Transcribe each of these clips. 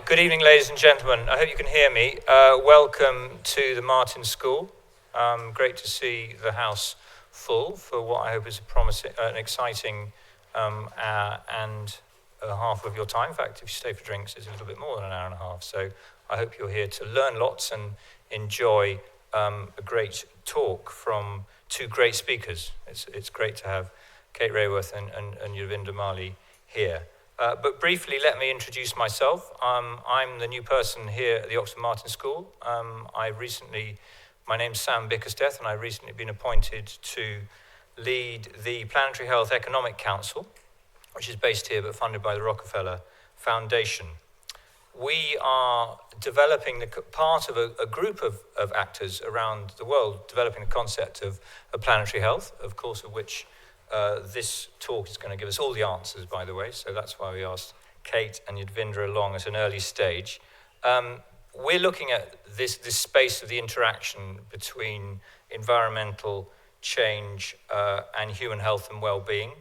Good evening, ladies and gentlemen. I hope you can hear me. Welcome to the Martin School. Great to see the house full for what I hope is a promising, an exciting hour and a half of your time. In fact, if you stay for drinks, it's a little bit more than an hour and a half. So I hope you're here to learn lots and enjoy a great talk from two great speakers. It's great to have Kate Raworth and Yadvinder Malhi here. But briefly, let me introduce myself. I'm the new person here at the Oxford Martin School. My name's Sam Bickersteth, and I've recently been appointed to lead the Planetary Health Economic Council, which is based here but funded by the Rockefeller Foundation. We are developing part of a group of actors around the world, developing the concept of planetary health, of course, of which this talk is going to give us all the answers, by the way, so that's why we asked Kate and Yadvinder along at an early stage. We're looking at this space of the interaction between environmental change and human health and well-being.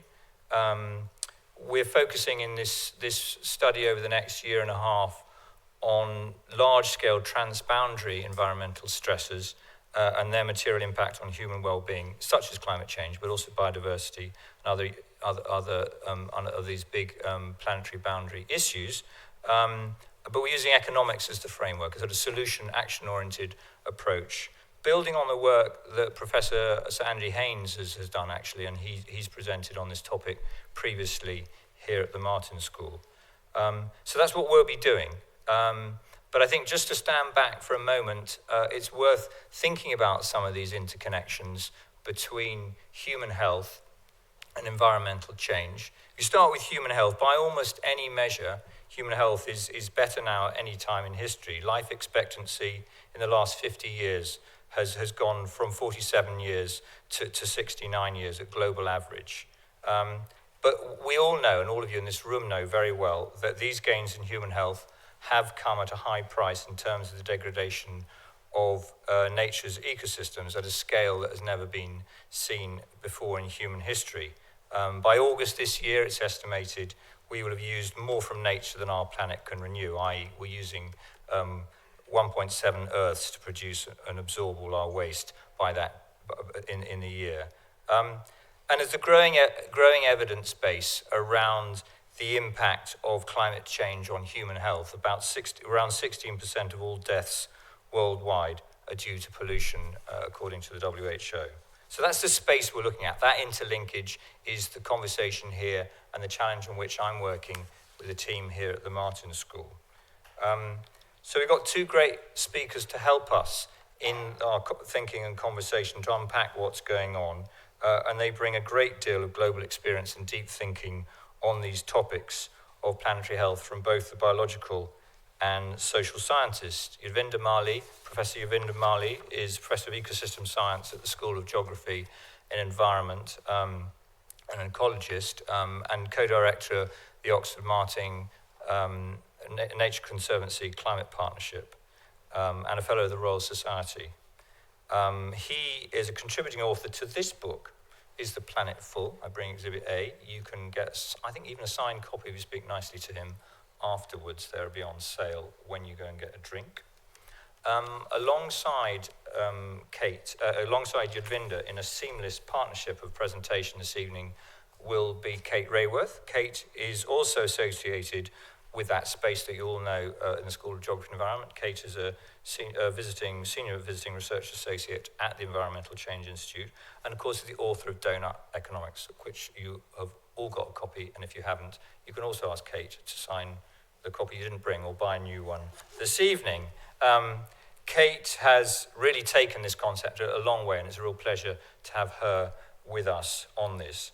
We're focusing in this study over the next year and a half on large-scale transboundary environmental stresses and their material impact on human well-being, such as climate change, but also biodiversity and other these big planetary boundary issues. But we're using economics as the framework, as a solution, action-oriented approach, building on the work that Professor Sir Andy Haynes has done, actually, and he's presented on this topic previously here at the Martin School. So that's what we'll be doing. But I think just to stand back for a moment, it's worth thinking about some of these interconnections between human health and environmental change. If you start with human health, by almost any measure, human health is better now at any time in history. Life expectancy in the last 50 years has gone from 47 years to 69 years at global average. But we all know, and all of you in this room know very well, that these gains in human health have come at a high price in terms of the degradation of nature's ecosystems at a scale that has never been seen before in human history. By August this year, it's estimated we will have used more from nature than our planet can renew, i.e. we're using 1.7 Earths to produce and absorb all our waste by that in a year. And there's a growing evidence base around the impact of climate change on human health. Around 16% of all deaths worldwide are due to pollution, according to the WHO. So that's the space we're looking at. That interlinkage is the conversation here and the challenge on which I'm working with the team here at the Martin School. So we've got two great speakers to help us in our thinking and conversation to unpack what's going on, and they bring a great deal of global experience and deep thinking on these topics of planetary health from both the biological and social scientists. Yadvinder Malhi, Professor Yadvinder Malhi, is Professor of Ecosystem Science at the School of Geography and Environment, an ecologist, and co-director of the Oxford Martin Nature Conservancy Climate Partnership, and a fellow of the Royal Society. He is a contributing author to this book, Is the Planet Full? I bring Exhibit A. You can get, I think, even a signed copy if you speak nicely to him afterwards. They'll be on sale when you go and get a drink. Alongside Kate, alongside Yadvinder, in a seamless partnership of presentation this evening, will be Kate Raworth. Kate is also associated with that space that you all know in the School of Geography and Environment. Kate is a senior visiting research associate at the Environmental Change Institute, and of course is the author of Doughnut Economics, of which you have all got a copy, and if you haven't, you can also ask Kate to sign the copy you didn't bring or buy a new one this evening. Kate has really taken this concept a long way, and it's a real pleasure to have her with us on this.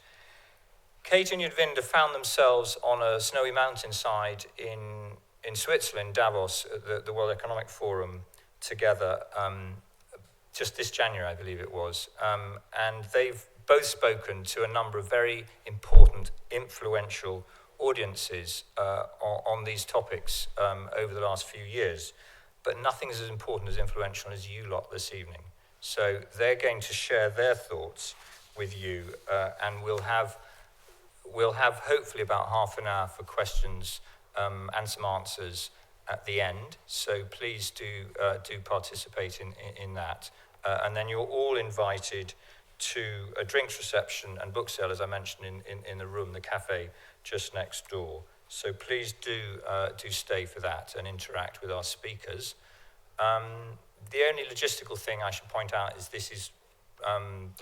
Kate and Yadvinder found themselves on a snowy mountainside in Switzerland, Davos, at the World Economic Forum together, just this January, I believe it was. And they've both spoken to a number of very important, influential audiences on these topics over the last few years. But nothing is as important, as influential as you lot this evening. So they're going to share their thoughts with you, and we'll have hopefully about half an hour for questions and some answers at the end, so please do participate in that. And then you're all invited to a drinks reception and book sale, as I mentioned, in the room, the cafe just next door. So please do stay for that and interact with our speakers. The only logistical thing I should point out is this is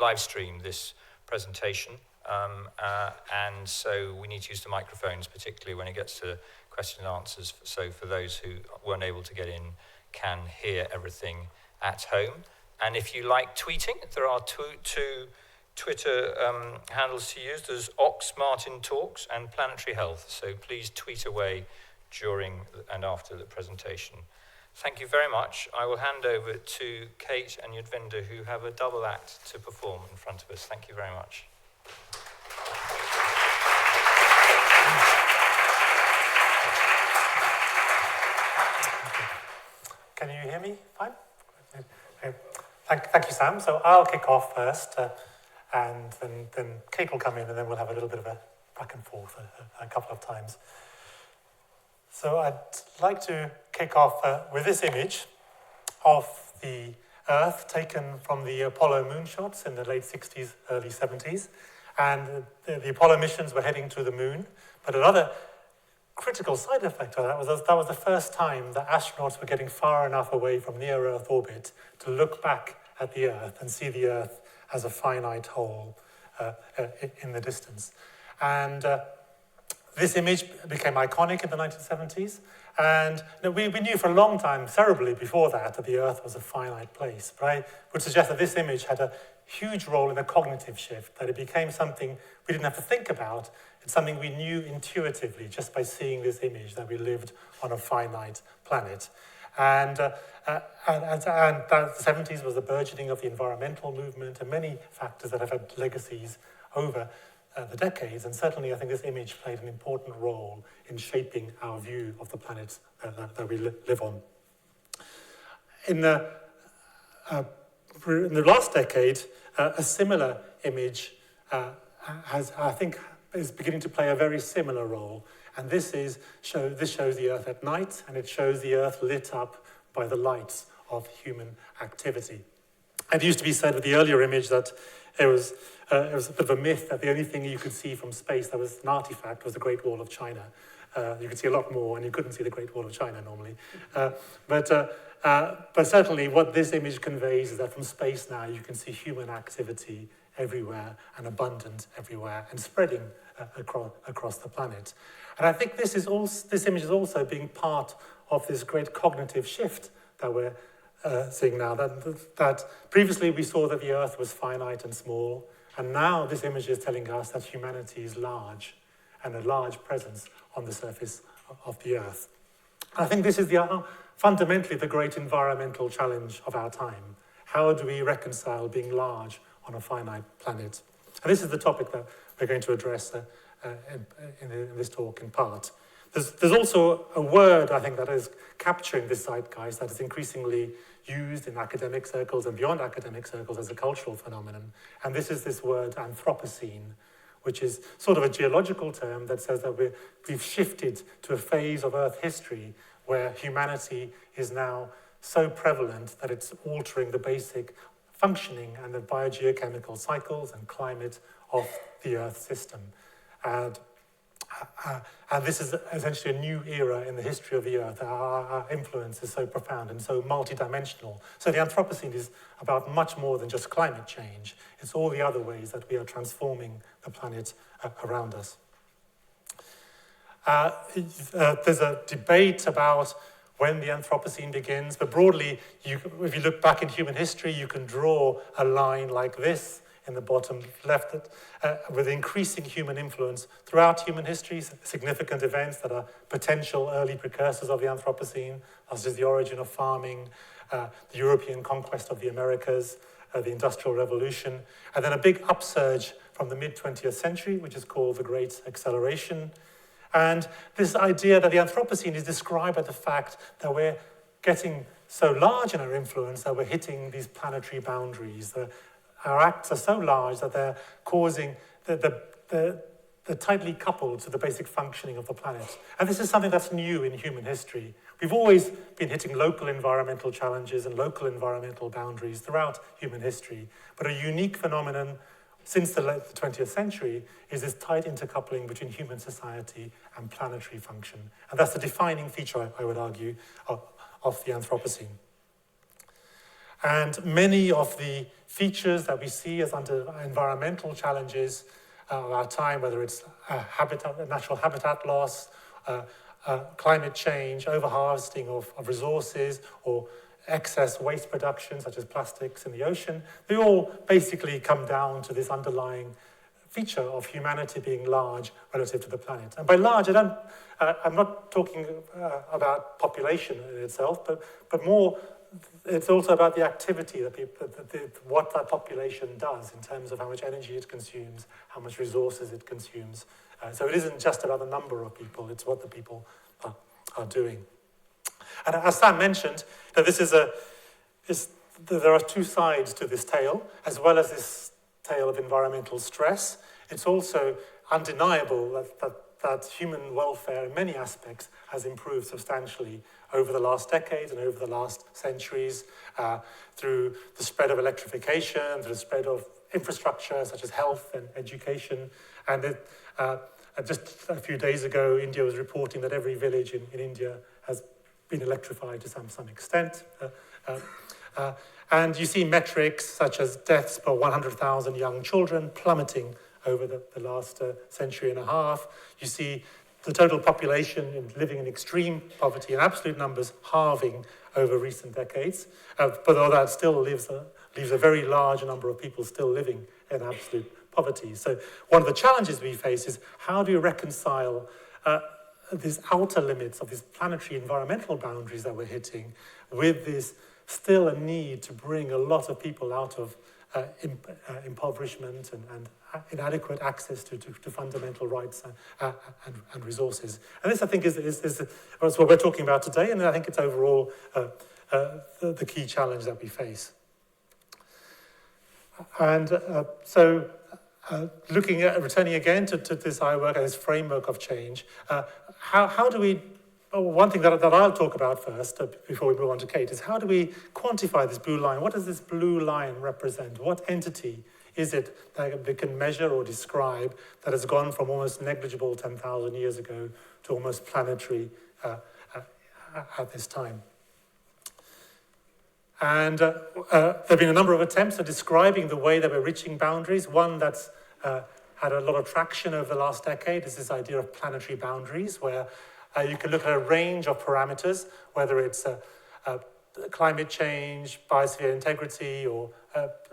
live streamed, this presentation, and so we need to use the microphones, particularly when it gets to question and answers, so for those who weren't able to get in can hear everything at home. And if you like tweeting, there are two Twitter handles to use. There's Ox Martin Talks and Planetary Health, so please tweet away during and after the presentation. Thank you very much. I will hand over to Kate and Yadvinder, who have a double act to perform in front of us. Thank you very much. Can you hear me fine? Okay. Thank you, Sam. So I'll kick off first, and then Kate will come in, and then we'll have a little bit of a back and forth a couple of times. So I'd like to kick off with this image of the Earth taken from the Apollo moonshots in the late 60s, early 70s. And the Apollo missions were heading to the moon. But another critical side effect of that was the first time that astronauts were getting far enough away from near-Earth orbit to look back at the Earth and see the Earth as a finite whole in the distance. And this image became iconic in the 1970s. And we knew for a long time, cerebrally before that the Earth was a finite place. But I would suggest that this image had a huge role in the cognitive shift, that it became something we didn't have to think about. It's something we knew intuitively just by seeing this image, that we lived on a finite planet. And the 70s was the burgeoning of the environmental movement and many factors that have had legacies over the decades. And certainly I think this image played an important role in shaping our view of the planet that we live on. In the last decade, a similar image is beginning to play a very similar role. And this shows the Earth at night, and it shows the Earth lit up by the lights of human activity. It used to be said with the earlier image that it was a bit of a myth that the only thing you could see from space that was an artifact was the Great Wall of China. You could see a lot more, and you couldn't see the Great Wall of China normally. But certainly what this image conveys is that from space now you can see human activity everywhere and abundant everywhere and spreading across the planet. And I think this image is also being part of this great cognitive shift that we're seeing now. That previously we saw that the Earth was finite and small, and now this image is telling us that humanity is large and a large presence on the surface of the Earth. I think this is fundamentally the great environmental challenge of our time. How do we reconcile being large on a finite planet? And this is the topic that we're going to address in this talk in part. There's also a word, I think, that is capturing this zeitgeist, that is increasingly used in academic circles and beyond academic circles as a cultural phenomenon. And this is this word Anthropocene, which is sort of a geological term that says that we've shifted to a phase of Earth history where humanity is now so prevalent that it's altering the basic functioning and the biogeochemical cycles and climate of the Earth system. And this is essentially a new era in the history of the Earth. Our influence is so profound and so multidimensional. So the Anthropocene is about much more than just climate change. It's all the other ways that we are transforming the planet around us. There's a debate about when the Anthropocene begins, but broadly, if you look back in human history, you can draw a line like this in the bottom left, with increasing human influence throughout human history, significant events that are potential early precursors of the Anthropocene, such as the origin of farming, the European conquest of the Americas, the Industrial Revolution, and then a big upsurge from the mid-20th century, which is called the Great Acceleration. And this idea that the Anthropocene is described by the fact that we're getting so large in our influence that we're hitting these planetary boundaries. Our acts are so large that they're causing they're tightly coupled to the basic functioning of the planet. And this is something that's new in human history. We've always been hitting local environmental challenges and local environmental boundaries throughout human history, but a unique phenomenon since the 20th century is this tight intercoupling between human society and planetary function. And that's the defining feature, I would argue, of the Anthropocene. And many of the features that we see as under environmental challenges of our time, whether it's natural habitat loss, climate change, overharvesting of resources, or excess waste production, such as plastics in the ocean, they all basically come down to this underlying feature of humanity being large relative to the planet. And by large, I'm not talking about population in itself, but more, it's also about the activity that what that population does in terms of how much energy it consumes, how much resources it consumes. So it isn't just about the number of people, it's what the people are doing. And as Sam mentioned, there are two sides to this tale, as well as this tale of environmental stress. It's also undeniable that human welfare in many aspects has improved substantially over the last decades and over the last centuries through the spread of electrification, through the spread of infrastructure such as health and education. And just a few days ago, India was reporting that every village in India has been electrified to some extent. And you see metrics such as deaths per 100,000 young children plummeting over the last century and a half. You see the total population living in extreme poverty in absolute numbers halving over recent decades. But although that still leaves a very large number of people still living in absolute poverty. So one of the challenges we face is how do you reconcile these outer limits of these planetary environmental boundaries that we're hitting with this still a need to bring a lot of people out of impoverishment and inadequate access to fundamental rights and resources. And this, I think, is what we're talking about today, and I think it's overall the key challenge that we face. And so returning again to this work and this framework of change, how do we, one thing that I'll talk about first before we move on to Kate is how do we quantify this blue line? What does this blue line represent? What entity is it that we can measure or describe that has gone from almost negligible 10,000 years ago to almost planetary at this time? And there have been a number of attempts at describing the way that we're reaching boundaries. One that's had a lot of traction over the last decade is this idea of planetary boundaries, where you can look at a range of parameters, whether it's climate change, biosphere integrity, or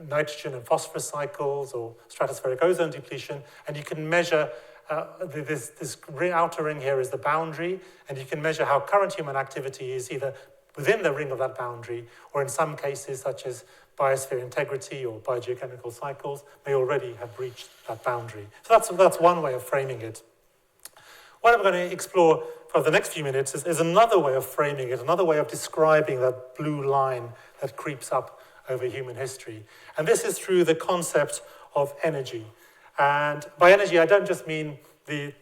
nitrogen and phosphorus cycles, or stratospheric ozone depletion, and you can measure this outer ring here is the boundary, and you can measure how current human activity is either within the ring of that boundary, or in some cases, such as biosphere integrity or biogeochemical cycles, may already have reached that boundary. So that's one way of framing it. What I'm going to explore for the next few minutes is another way of framing it, another way of describing that blue line that creeps up over human history. And this is through the concept of energy. And by energy, I don't just mean the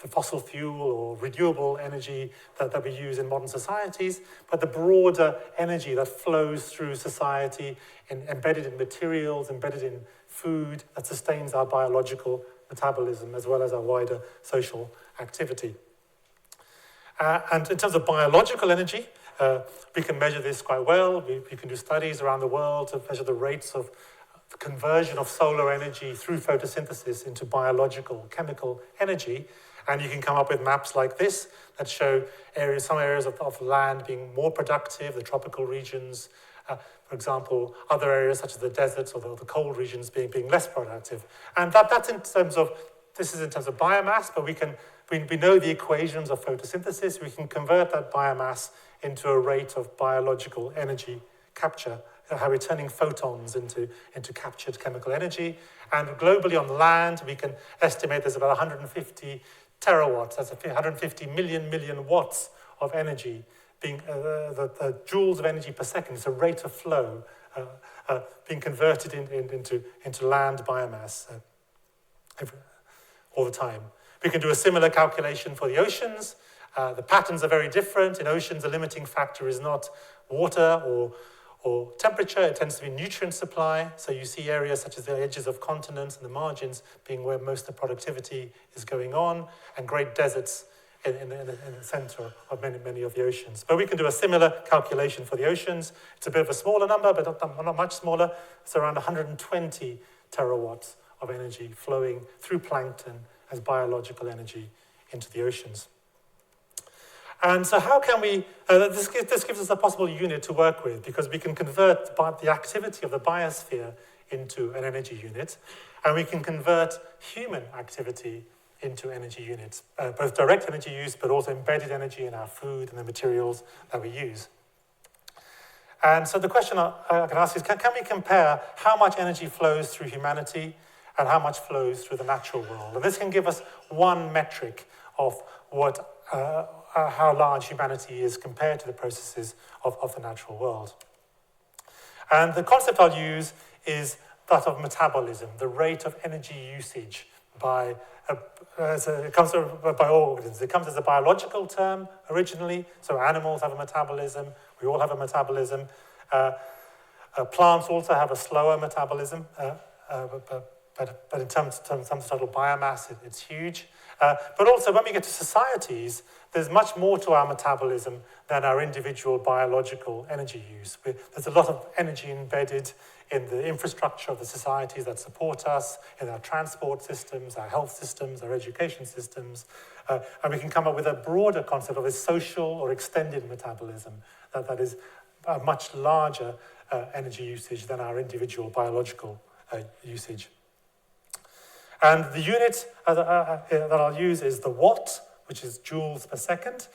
fossil fuel or renewable energy that we use in modern societies, but the broader energy that flows through society, embedded in materials, embedded in food, that sustains our biological metabolism as well as our wider social activity. And in terms of biological energy, we can measure this quite well. We can do studies around the world to measure the rates of the conversion of solar energy through photosynthesis into biological chemical energy. And you can come up with maps like this that show some areas of land being more productive, the tropical regions, for example, other areas such as the deserts or the cold regions being less productive. And that's in terms of biomass, but we know the equations of photosynthesis. We can convert that biomass into a rate of biological energy capture, how we're turning photons into captured chemical energy. And globally on land, we can estimate there's about 150 terawatts, that's 150 million watts of energy, being the joules of energy per second. It's a rate of flow being converted into land biomass all the time. We can do a similar calculation for the oceans, The patterns are very different. In oceans, the limiting factor is not water or temperature. It tends to be nutrient supply. So you see areas such as the edges of continents and the margins being where most of the productivity is going on, and great deserts in the center of many of the oceans. But we can do a similar calculation for the oceans. It's a bit of a smaller number, but not much smaller. It's around 120 terawatts of energy flowing through plankton as biological energy into the oceans. And so how can we, this gives us a possible unit to work with, because we can convert the activity of the biosphere into an energy unit, and we can convert human activity into energy units, both direct energy use, but also embedded energy in our food and the materials that we use. And so the question I can ask is, can we compare how much energy flows through humanity and how much flows through the natural world? And this can give us one metric of how large humanity is compared to the processes of the natural world. And the concept I'll use is that of metabolism, the rate of energy usage by it comes by organisms. It comes as a biological term originally, so animals have a metabolism, we all have a metabolism. Plants also have a slower metabolism, but in terms of total biomass, it's huge. But also when we get to societies, there's much more to our metabolism than our individual biological energy use. There's a lot of energy embedded in the infrastructure of the societies that support us, in our transport systems, our health systems, our education systems. And we can come up with a broader concept of a social or extended metabolism that is a much larger energy usage than our individual biological usage. And the unit that I'll use is the watt, which is joules per second.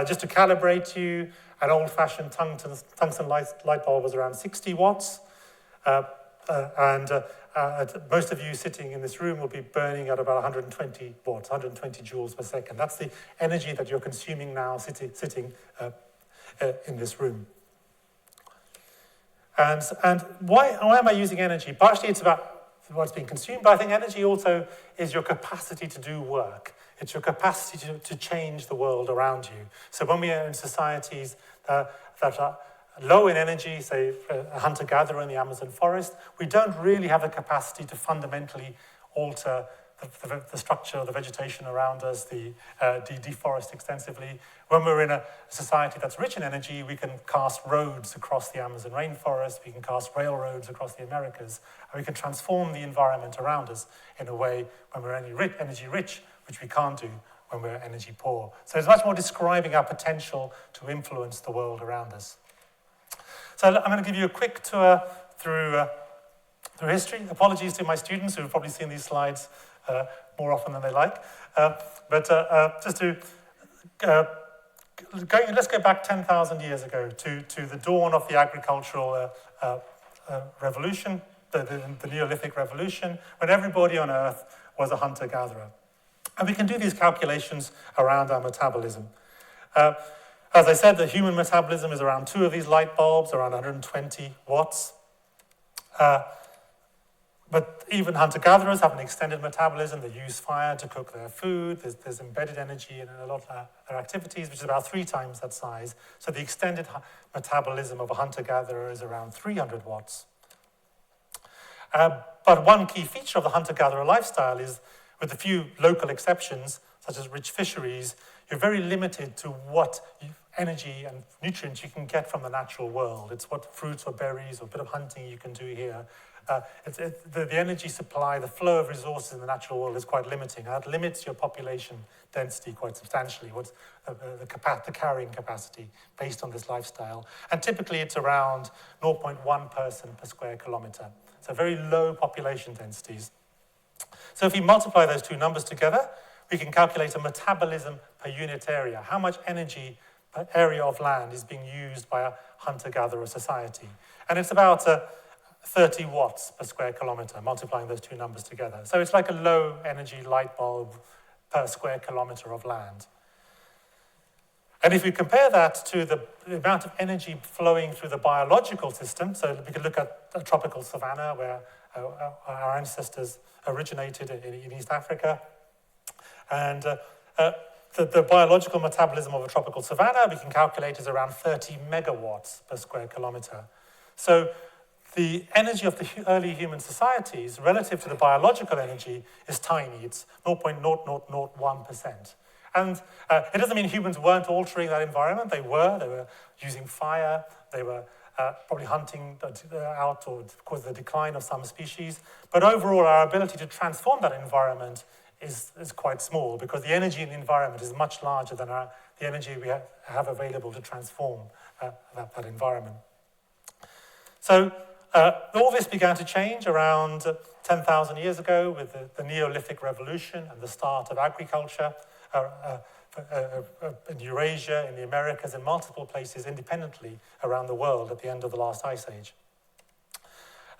Just to calibrate you, an old-fashioned tungsten light bulb was around 60 watts. Most of you sitting in this room will be burning at about 120 watts, 120 joules per second. That's the energy that you're consuming now sitting in this room. And why am I using energy? Partially it's about what's being consumed, but I think energy also is your capacity to do work. It's your capacity to change the world around you. So when we are in societies that are low in energy, say a hunter-gatherer in the Amazon forest, we don't really have the capacity to fundamentally alter the structure of the vegetation around us, deforest extensively. When we're in a society that's rich in energy, we can cast roads across the Amazon rainforest, we can cast railroads across the Americas, and we can transform the environment around us in a way when we're energy rich, which we can't do when we're energy poor. So it's much more describing our potential to influence the world around us. So I'm going to give you a quick tour through history. Apologies to my students who have probably seen these slides more often than they like. Just to let's go back 10,000 years ago to the dawn of the agricultural revolution, the Neolithic revolution, when everybody on Earth was a hunter-gatherer. And we can do these calculations around our metabolism. As I said, the human metabolism is around 2 of these light bulbs, around 120 watts. But even hunter-gatherers have an extended metabolism. They use fire to cook their food. There's embedded energy in a lot of their activities, which is about 3 times that size. So the extended metabolism of a hunter-gatherer is around 300 watts. But one key feature of the hunter-gatherer lifestyle is, with a few local exceptions, such as rich fisheries, you're very limited to what energy and nutrients you can get from the natural world. It's what fruits or berries or a bit of hunting you can do here. The energy supply, the flow of resources in the natural world is quite limiting. That limits your population density quite substantially. What's the carrying capacity based on this lifestyle? And typically it's around 0.1 person per square kilometer. So very low population densities. So if we multiply those 2 numbers together, we can calculate a metabolism per unit area. How much energy per area of land is being used by a hunter-gatherer society? And it's about 30 watts per square kilometer, multiplying those 2 numbers together. So it's like a low energy light bulb per square kilometer of land. And if we compare that to the amount of energy flowing through the biological system, so we can look at a tropical savanna where our ancestors originated in East Africa, and the biological metabolism of a tropical savanna, we can calculate, is around 30 megawatts per square kilometer. So the energy of the early human societies relative to the biological energy is tiny. It's 0.0001%. And it doesn't mean humans weren't altering that environment. They were using fire. They were probably hunting out or cause the decline of some species. But overall, our ability to transform that environment is quite small, because the energy in the environment is much larger than the energy we have available to transform that environment. So all this began to change around 10,000 years ago with the Neolithic Revolution and the start of agriculture in Eurasia, in the Americas, in multiple places independently around the world at the end of the last ice age.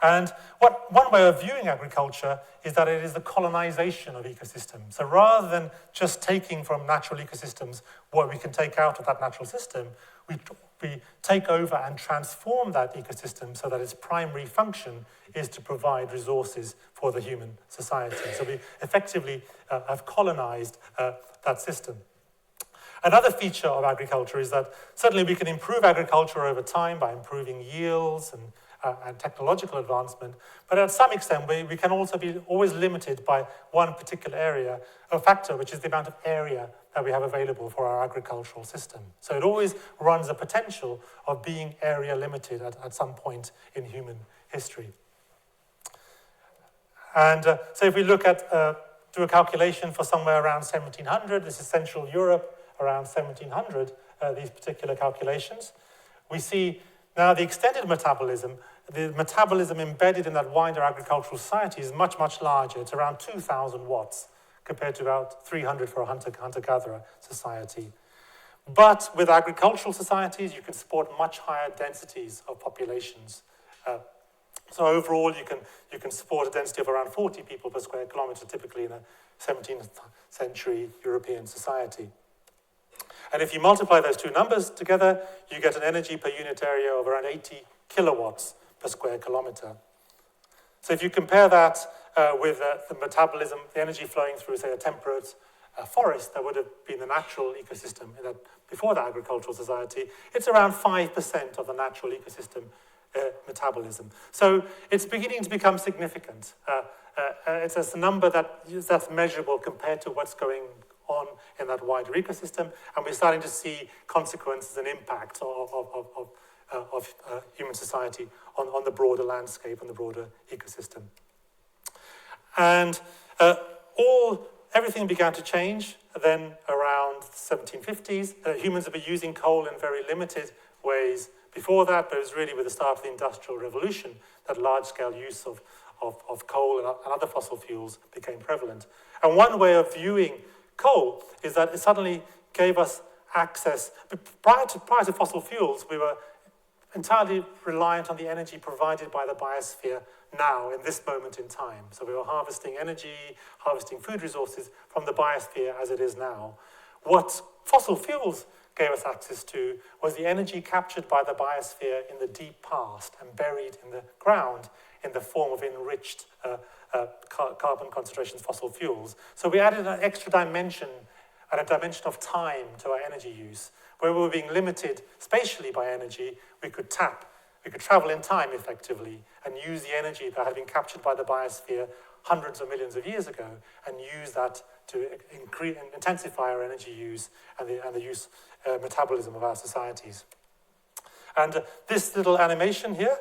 And one way of viewing agriculture is that it is the colonization of ecosystems. So rather than just taking from natural ecosystems what we can take out of that natural system, we take over and transform that ecosystem so that its primary function is to provide resources for the human society. So we effectively have colonized that system. Another feature of agriculture is that certainly we can improve agriculture over time by improving yields and technological advancement, but at some extent we can also be always limited by one particular area, a factor, which is the amount of area that we have available for our agricultural system. So it always runs a potential of being area limited at some point in human history. And so if we look at, do a calculation for somewhere around 1700, this is Central Europe, around 1700, these particular calculations, we see now the extended metabolism, the metabolism embedded in that wider agricultural society is much, much larger. It's around 2,000 watts compared to about 300 for a hunter-gatherer society. But with agricultural societies, you can support much higher densities of populations. So overall, you can support a density of around 40 people per square kilometer, typically in a 17th century European society. And if you multiply those two numbers together, you get an energy per unit area of around 80 kilowatts per square kilometer. So if you compare that with the metabolism, the energy flowing through, say, a temperate forest that would have been the natural ecosystem before the agricultural society, it's around 5% of the natural ecosystem metabolism. So it's beginning to become significant. It's a number that's measurable compared to what's going on in that wider ecosystem, and we're starting to see consequences and impacts of human society on the broader landscape and the broader ecosystem. And everything began to change then around the 1750s. Humans have been using coal in very limited ways before that, but it was really with the start of the Industrial Revolution that large-scale use of coal and other fossil fuels became prevalent. And one way of viewing coal is that it suddenly gave us access. Prior to fossil fuels, we were entirely reliant on the energy provided by the biosphere now, in this moment in time. So we were harvesting energy, harvesting food resources from the biosphere as it is now. What fossil fuels gave us access to was the energy captured by the biosphere in the deep past and buried in the ground in the form of enriched carbon concentrations, fossil fuels. So we added an extra dimension and a dimension of time to our energy use. Where we were being limited spatially by energy, we could travel in time effectively and use the energy that had been captured by the biosphere hundreds of millions of years ago and use that to intensify our energy use and the use metabolism of our societies. And this little animation here,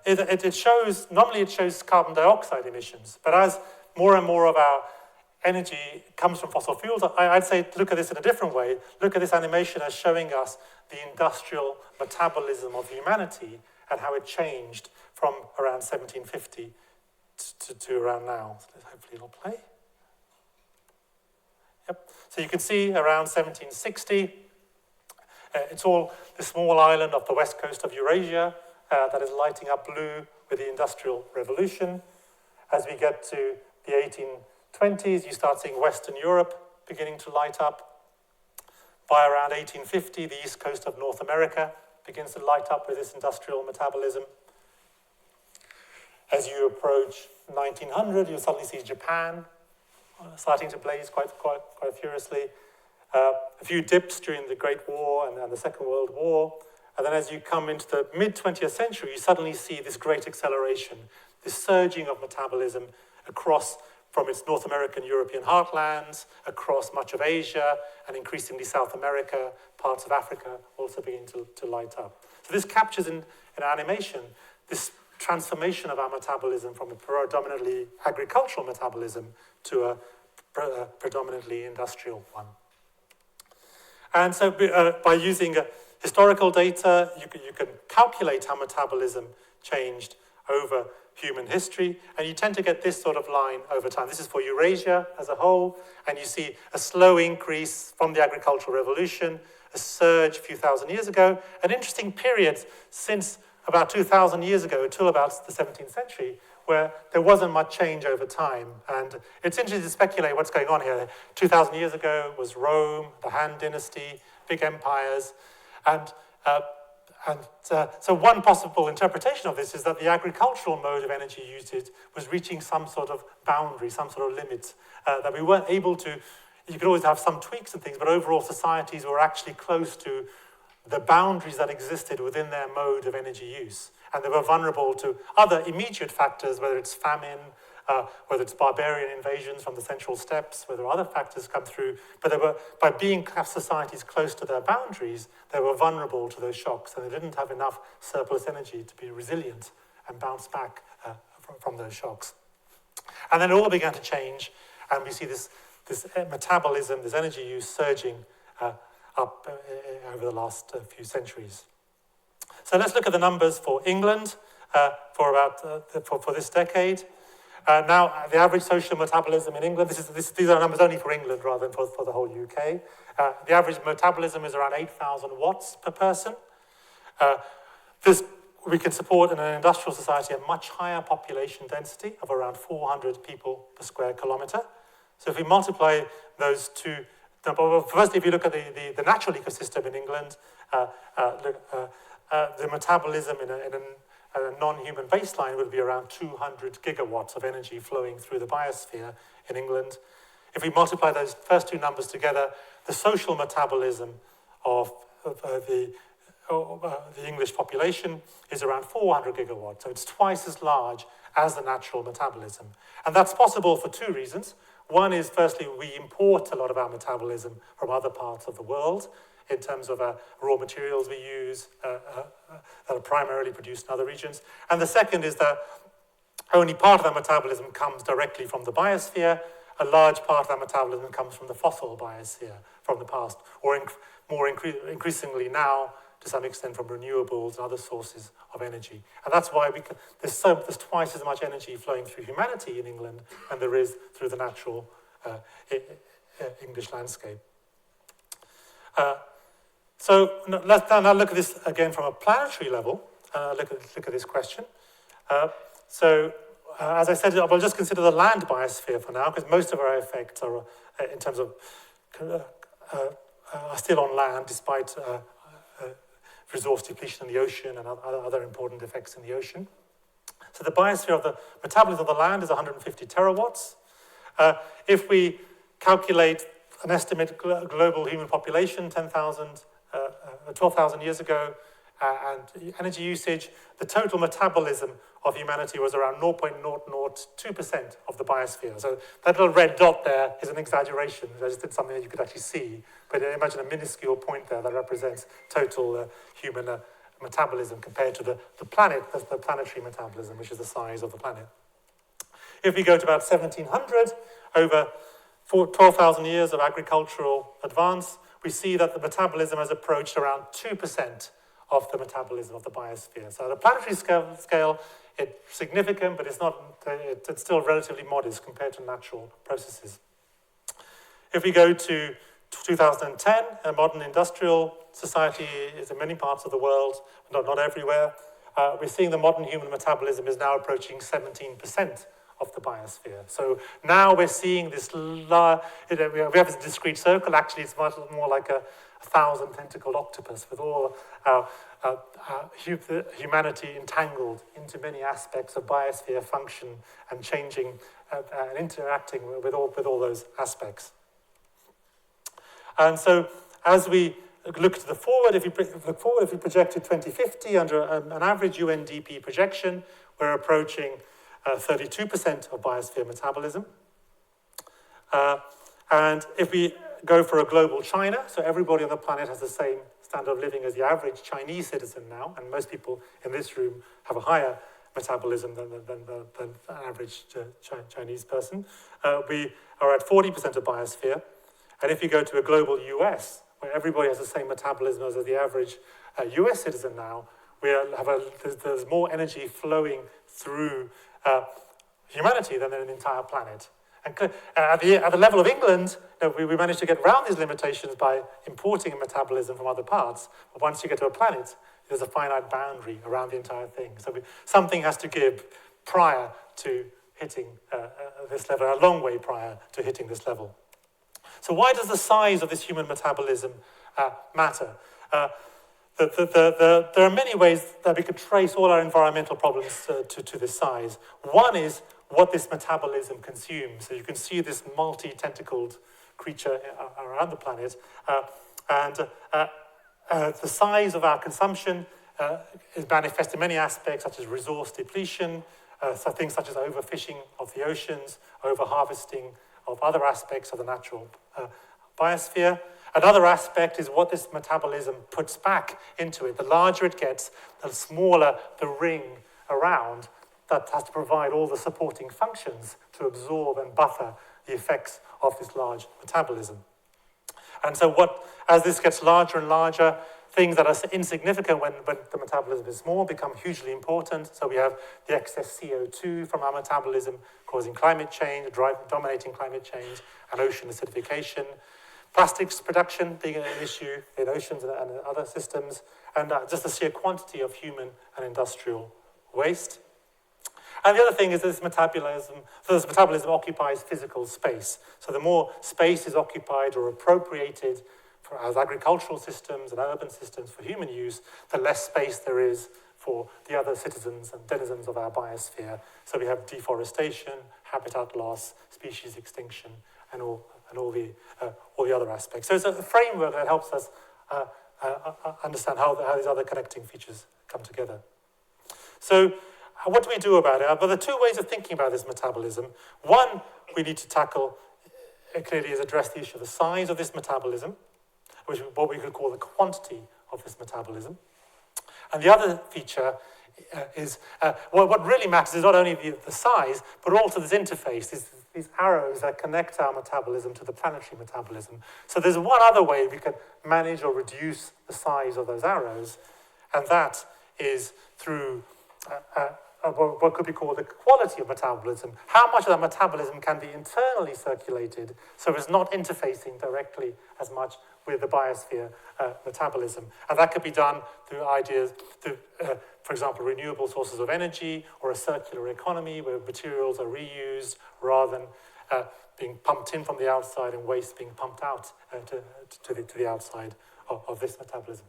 it shows carbon dioxide emissions, but as more and more of our energy comes from fossil fuels, I'd say look at this in a different way. Look at this animation as showing us the industrial metabolism of humanity and how it changed from around 1750 to around now. So hopefully it'll play. Yep. So you can see around 1760, it's all the small island off the west coast of Eurasia that is lighting up blue with the Industrial Revolution. As we get to the 1820s, you start seeing Western Europe beginning to light up. By around 1850, the east coast of North America begins to light up with this industrial metabolism. As you approach 1900, you suddenly see Japan starting to blaze quite furiously. A few dips during the Great War and the Second World War. And then as you come into the mid-20th century, you suddenly see this great acceleration, this surging of metabolism across from its North American, European heartlands, across much of Asia, and increasingly South America, parts of Africa also begin to light up. So this captures in animation this transformation of our metabolism from a predominantly agricultural metabolism to a predominantly industrial one. And so by using historical data, you can calculate how metabolism changed over human history, and you tend to get this sort of line over time. This is for Eurasia as a whole, and you see a slow increase from the agricultural revolution, a surge a few thousand years ago, an interesting period since about 2,000 years ago until about the 17th century, where there wasn't much change over time. And it's interesting to speculate what's going on here. 2,000 years ago was Rome, the Han Dynasty, big empires, so one possible interpretation of this is that the agricultural mode of energy usage was reaching some sort of boundary, some sort of limit, that we weren't able to. You could always have some tweaks and things, but overall societies were actually close to the boundaries that existed within their mode of energy use. And they were vulnerable to other immediate factors, whether it's famine, whether it's barbarian invasions from the central steppes, whether other factors come through. But they were, by being societies close to their boundaries, they were vulnerable to those shocks, and they didn't have enough surplus energy to be resilient and bounce back from those shocks. And then it all began to change, and we see this metabolism, this energy use surging up over the last few centuries. So let's look at the numbers for England for this decade. Now, the average social metabolism in England, these are numbers only for England rather than for the whole UK. The average metabolism is around 8,000 watts per person. We can support in an industrial society a much higher population density of around 400 people per square kilometre. So if we multiply those two, firstly, if you look at the natural ecosystem in England, the metabolism in a non-human baseline would be around 200 gigawatts of energy flowing through the biosphere in England. If we multiply those first two numbers together, the social metabolism of the English population is around 400 gigawatts. So it's twice as large as the natural metabolism. And that's possible for two reasons. One is, firstly, we import a lot of our metabolism from other parts of the world in terms of raw materials we use that are primarily produced in other regions. And the second is that only part of that metabolism comes directly from the biosphere. A large part of that metabolism comes from the fossil biosphere from the past, or increasingly now, to some extent, from renewables and other sources of energy. And that's why there's twice as much energy flowing through humanity in England than there is through the natural English landscape. So let's now look at this again from a planetary level. Look at this question. As I said, we'll just consider the land biosphere for now, because most of our effects are, in terms of, are still on land, despite resource depletion in the ocean and other important effects in the ocean. So the biosphere of the metabolism of the land is 150 terawatts. If we calculate an estimated global human population, 12,000 years ago, and energy usage, the total metabolism of humanity was around 0.002% of the biosphere. So that little red dot there is an exaggeration. I just did something that you could actually see. But imagine a minuscule point there that represents total human metabolism compared to the planet, that's the planetary metabolism, which is the size of the planet. If we go to about 1700, over 12,000 years of agricultural advance, we see that the metabolism has approached around 2% of the metabolism of the biosphere. So at a planetary scale, it's significant, but it's still relatively modest compared to natural processes. If we go to 2010, a modern industrial society is in many parts of the world, not everywhere. We're seeing the modern human metabolism is now approaching 17% of the biosphere. So now we're seeing this, we have this discrete circle. Actually, it's much more like a 1,000-tentacled octopus with all humanity entangled into many aspects of biosphere function and changing and interacting with all those aspects. And so as we look to the forward, if you project to 2050 under an average UNDP projection, we're approaching 32% of biosphere metabolism. And if we go for a global China, so everybody on the planet has the same standard of living as the average Chinese citizen now, and most people in this room have a higher metabolism than an average Chinese person. We are at 40% of biosphere. And if you go to a global US, where everybody has the same metabolism as the average US citizen now, there's more energy flowing through humanity than an entire planet. And at the level of England, we managed to get around these limitations by importing metabolism from other parts. But once you get to a planet, there's a finite boundary around the entire thing. So something has to give prior to hitting this level, a long way prior to hitting this level. So why does the size of this human metabolism matter? There are many ways that we could trace all our environmental problems to this size. One is what this metabolism consumes. So you can see this multi-tentacled creature around the planet. The size of our consumption is manifest in many aspects, such as resource depletion, so things such as overfishing of the oceans, overharvesting of other aspects of the natural biosphere. Another aspect is what this metabolism puts back into it. The larger it gets, the smaller the ring around that has to provide all the supporting functions to absorb and buffer the effects of this large metabolism. And so as this gets larger and larger, things that are insignificant when the metabolism is small become hugely important. So we have the excess CO2 from our metabolism causing climate change, dominating climate change, and ocean acidification. Plastics production being an issue in oceans and other systems, and just the sheer quantity of human and industrial waste. And the other thing is this metabolism occupies physical space. So the more space is occupied or appropriated as agricultural systems and urban systems for human use, the less space there is for the other citizens and denizens of our biosphere. So we have deforestation, habitat loss, species extinction, and all the other aspects. So it's a framework that helps us understand how these other connecting features come together. So what do we do about it? Well, there are two ways of thinking about this metabolism. One we need to tackle clearly is address the issue of the size of this metabolism, which is what we could call the quantity of this metabolism. And the other feature is, what really matters is not only the size, but also this interface, these arrows that connect our metabolism to the planetary metabolism. So there's one other way we can manage or reduce the size of those arrows, and that is through what could be called the quality of metabolism. How much of that metabolism can be internally circulated so it's not interfacing directly as much with the biosphere metabolism. And that could be done through ideas, for example, renewable sources of energy or a circular economy where materials are reused rather than being pumped in from the outside and waste being pumped out to the outside of this metabolism.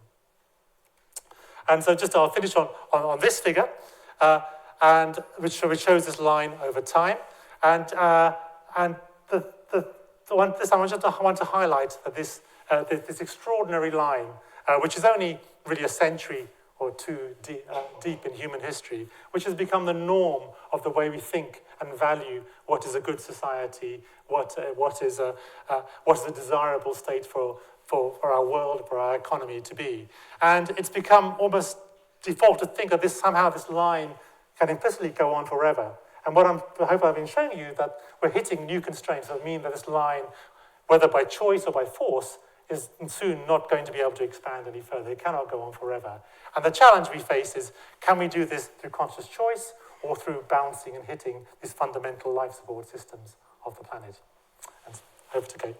And so I'll finish on this figure, and which shows this line over time. And I want to highlight that this extraordinary line, which is only really a century or two deep in human history, which has become the norm of the way we think and value what is a good society, what is a desirable state for our world, for our economy to be. And it's become almost default to think that this line can implicitly go on forever. And what I hope I've been showing you that we're hitting new constraints that mean that this line, whether by choice or by force, is soon not going to be able to expand any further. It cannot go on forever. And the challenge we face is, can we do this through conscious choice or through bouncing and hitting these fundamental life support systems of the planet? And over to Kate.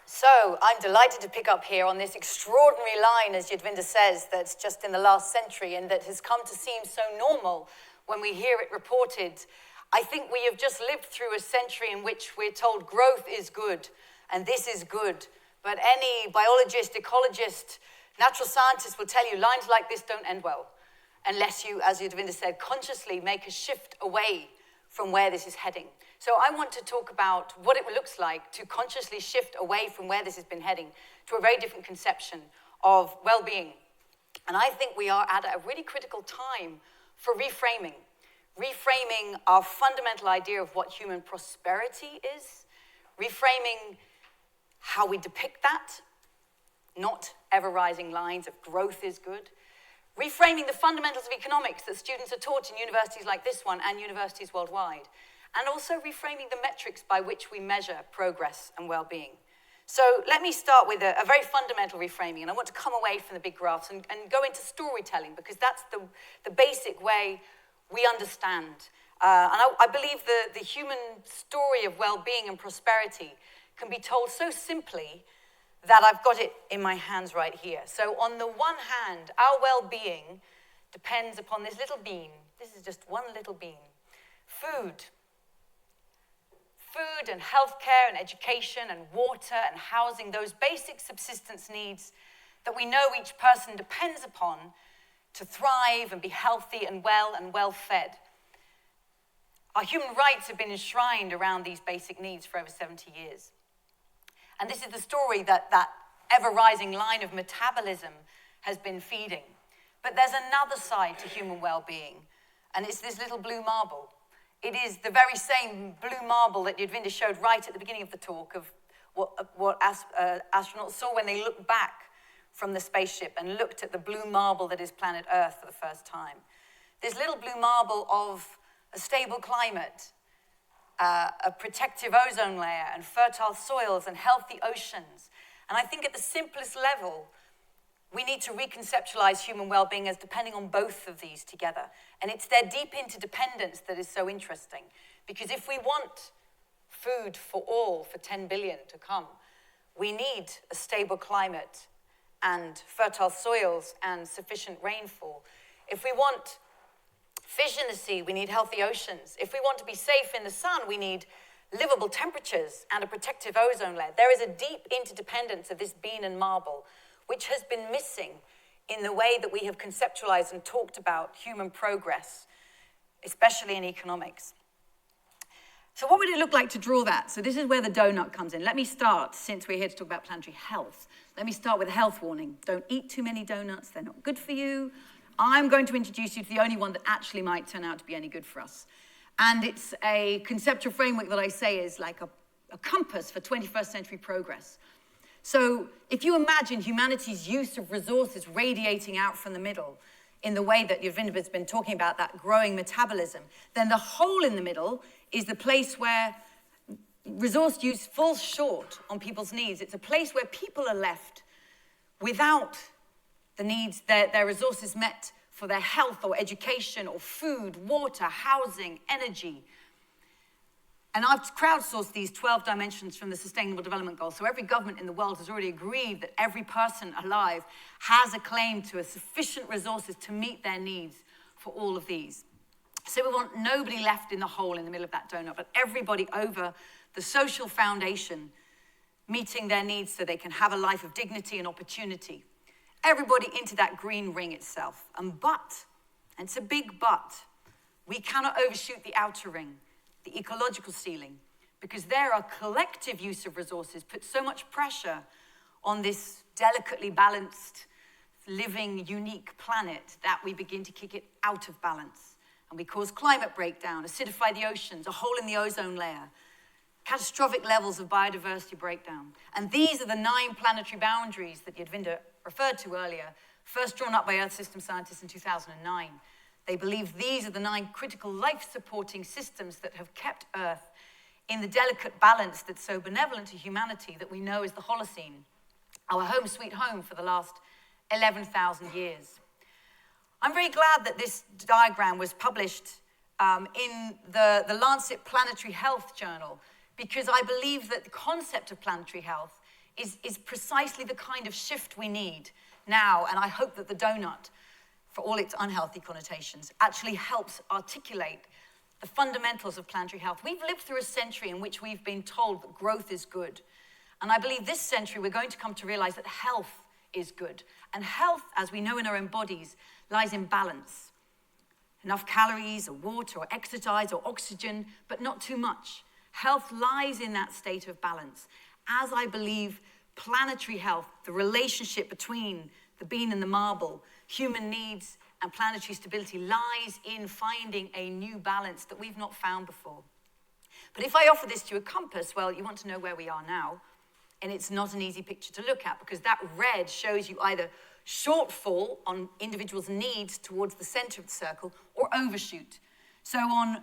So I'm delighted to pick up here on this extraordinary line, as Yadvinder says, that's just in the last century and that has come to seem so normal when we hear it reported. I think we have just lived through a century in which we're told growth is good and this is good. But any biologist, ecologist, natural scientist will tell you lines like this don't end well. unless you, as Yadvinder said, consciously make a shift away from where this is heading. So I want to talk about what it looks like to consciously shift away from where this has been heading to a very different conception of well-being. And I think we are at a really critical time for reframing our fundamental idea of what human prosperity is, reframing how we depict that, not ever-rising lines of growth is good, reframing the fundamentals of economics that students are taught in universities like this one and universities worldwide, and also reframing the metrics by which we measure progress and well-being. So let me start with a very fundamental reframing, and I want to come away from the big graphs and go into storytelling, because that's the basic way we understand. And I believe the human story of well-being and prosperity can be told so simply that I've got it in my hands right here. So on the one hand, our well-being depends upon this little bean. This is just one little bean. Food and healthcare and education and water and housing, those basic subsistence needs that we know each person depends upon to thrive and be healthy and well-fed. Our human rights have been enshrined around these basic needs for over 70 years. And this is the story that ever-rising line of metabolism has been feeding. But there's another side to human well-being, and it's this little blue marble. It is the very same blue marble that Yadvinder showed right at the beginning of the talk of what astronauts saw when they looked back from the spaceship and looked at the blue marble that is planet Earth for the first time. This little blue marble of a stable climate, a protective ozone layer, and fertile soils and healthy oceans. And I think at the simplest level, we need to reconceptualize human well-being as depending on both of these together. And it's their deep interdependence that is so interesting. Because if we want food for all for 10 billion to come, we need a stable climate and fertile soils and sufficient rainfall. If we want fish in the sea, we need healthy oceans. If we want to be safe in the sun, we need livable temperatures and a protective ozone layer. There is a deep interdependence of this bean and marble, which has been missing in the way that we have conceptualized and talked about human progress, especially in economics. So what would it look like to draw that? So this is where the donut comes in. Let me start, since we're here to talk about planetary health, let me start with a health warning. Don't eat too many donuts, they're not good for you. I'm going to introduce you to the only one that actually might turn out to be any good for us. And it's a conceptual framework that I say is like a compass for 21st century progress. So if you imagine humanity's use of resources radiating out from the middle in the way that Yadvinder has been talking about, that growing metabolism, then the hole in the middle is the place where resource use falls short on people's needs. It's a place where people are left without the needs, their resources met for their health or education or food, water, housing, energy. And I've crowdsourced these 12 dimensions from the Sustainable Development Goals. So every government in the world has already agreed that every person alive has a claim to a sufficient resources to meet their needs for all of these. So we want nobody left in the hole in the middle of that donut, but everybody over the social foundation meeting their needs so they can have a life of dignity and opportunity. Everybody into that green ring itself. And it's a big but, we cannot overshoot the outer ring, the ecological ceiling, because there our collective use of resources puts so much pressure on this delicately balanced, living, unique planet that we begin to kick it out of balance. And we cause climate breakdown, acidify the oceans, a hole in the ozone layer, catastrophic levels of biodiversity breakdown. And these are the 9 planetary boundaries that Yadvinder referred to earlier, first drawn up by Earth system scientists in 2009. They believe these are the 9 critical life-supporting systems that have kept Earth in the delicate balance that's so benevolent to humanity that we know as the Holocene, our home sweet home for the last 11,000 years. I'm very glad that this diagram was published in the Lancet Planetary Health Journal, because I believe that the concept of planetary health is precisely the kind of shift we need now, and I hope that the donut, for all its unhealthy connotations, actually helps articulate the fundamentals of planetary health. We've lived through a century in which we've been told that growth is good. And I believe this century we're going to come to realize that health is good. And health, as we know in our own bodies, lies in balance. enough calories or water or exercise or oxygen, but not too much. Health lies in that state of balance. As I believe planetary health, the relationship between the bean and the marble, human needs and planetary stability lies in finding a new balance that we've not found before. But if I offer this to you a compass, well, you want to know where we are now, and it's not an easy picture to look at because that red shows you either shortfall on individuals' needs towards the center of the circle or overshoot. So on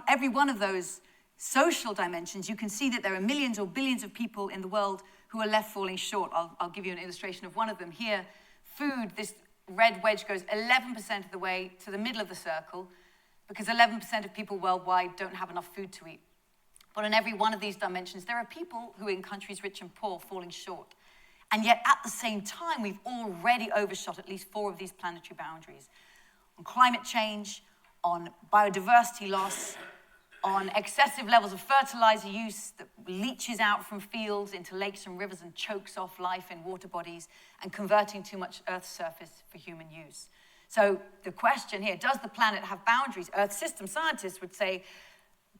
every one of those social dimensions, you can see that there are millions or billions of people in the world who are left falling short. I'll give you an illustration of one of them here. Food, this red wedge goes 11% of the way to the middle of the circle because 11% of people worldwide don't have enough food to eat. But on every one of these dimensions, there are people who are in countries rich and poor falling short. And yet at the same time, we've already overshot at least 4 of these planetary boundaries. On climate change, on biodiversity loss, on excessive levels of fertilizer use that leaches out from fields into lakes and rivers and chokes off life in water bodies, and converting too much Earth's surface for human use. So the question here, does the planet have boundaries? Earth system scientists would say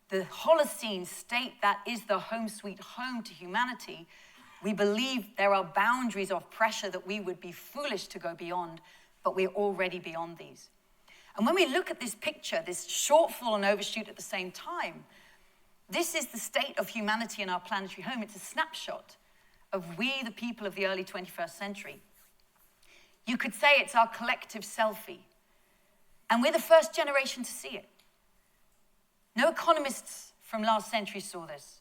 the Holocene state that is the home sweet home to humanity, we believe there are boundaries of pressure that we would be foolish to go beyond, but we're already beyond these. And when we look at this picture, this shortfall and overshoot at the same time, this is the state of humanity in our planetary home. It's a snapshot of we, the people of the early 21st century. You could say it's our collective selfie. And we're the first generation to see it. No economists from last century saw this.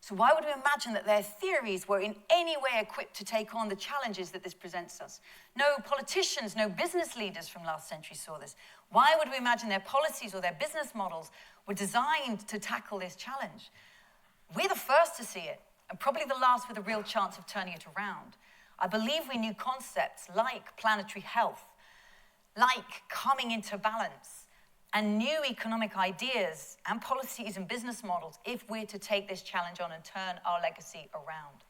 So why would we imagine that their theories were in any way equipped to take on the challenges that this presents us? No politicians, no business leaders from last century saw this. Why would we imagine their policies or their business models were designed to tackle this challenge? We're the first to see it, and probably the last with a real chance of turning it around. I believe we knew concepts like planetary health, like coming into balance, and new economic ideas and policies and business models if we're to take this challenge on and turn our legacy around.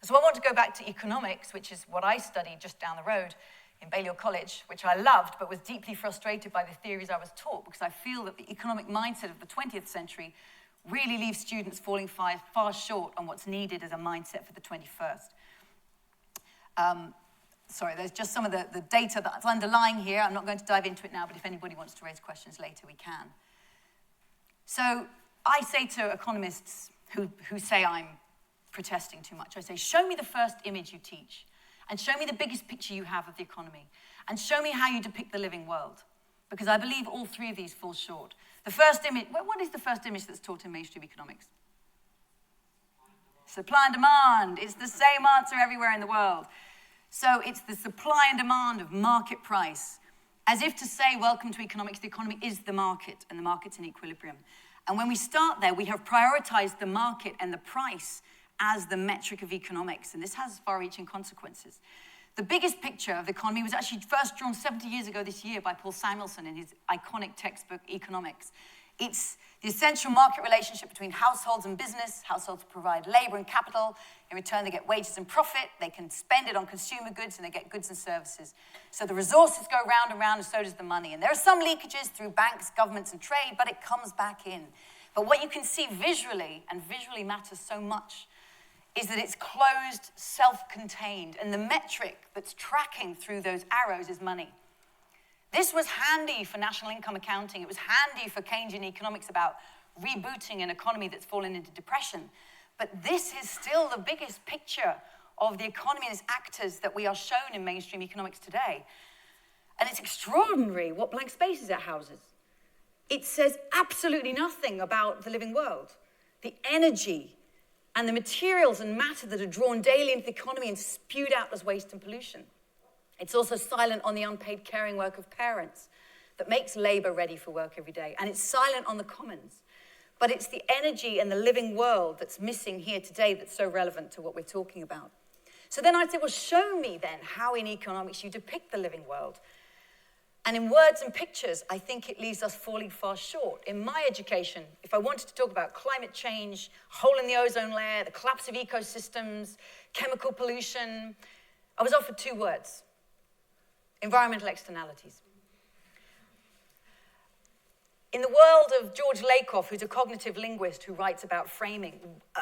So I want to go back to economics, which is what I studied just down the road in Balliol College, which I loved, but was deeply frustrated by the theories I was taught, because I feel that the economic mindset of the 20th century really leaves students falling far short on what's needed as a mindset for the 21st. Sorry, there's just some of the data that's underlying here. I'm not going to dive into it now, but if anybody wants to raise questions later, we can. So I say to economists who say I'm protesting too much, I say, show me the first image you teach, and show me the biggest picture you have of the economy, and show me how you depict the living world, because I believe all 3 of these fall short. The first image, what is the first image that's taught in mainstream economics? Supply and demand. It's the same answer everywhere in the world. So it's the supply and demand of market price, as if to say, welcome to economics, the economy is the market, and the market's in equilibrium. And when we start there, we have prioritized the market and the price as the metric of economics, and this has far-reaching consequences. The biggest picture of the economy was actually first drawn 70 years ago this year by Paul Samuelson in his iconic textbook, Economics. It's the essential market relationship between households and business. Households provide labor and capital. In return, they get wages and profit. They can spend it on consumer goods, and they get goods and services. So the resources go round and round, and so does the money. And there are some leakages through banks, governments, and trade, but it comes back in. But what you can see visually, and visually matters so much, is that it's closed, self-contained, and the metric that's tracking through those arrows is money. This was handy for national income accounting. It was handy for Keynesian economics about rebooting an economy that's fallen into depression. But this is still the biggest picture of the economy and its actors that we are shown in mainstream economics today. And it's extraordinary what blank spaces it houses. It says absolutely nothing about the living world. The energy and the materials and matter that are drawn daily into the economy and spewed out as waste and pollution. It's also silent on the unpaid caring work of parents that makes labor ready for work every day. And it's silent on the commons. But it's the energy and the living world that's missing here today that's so relevant to what we're talking about. So then I'd say, well, show me then how in economics you depict the living world. And in words and pictures, I think it leaves us falling far short. In my education, if I wanted to talk about climate change, hole in the ozone layer, the collapse of ecosystems, chemical pollution, I was offered 2 words: environmental externalities. In the world of George Lakoff, who's a cognitive linguist who writes about framing,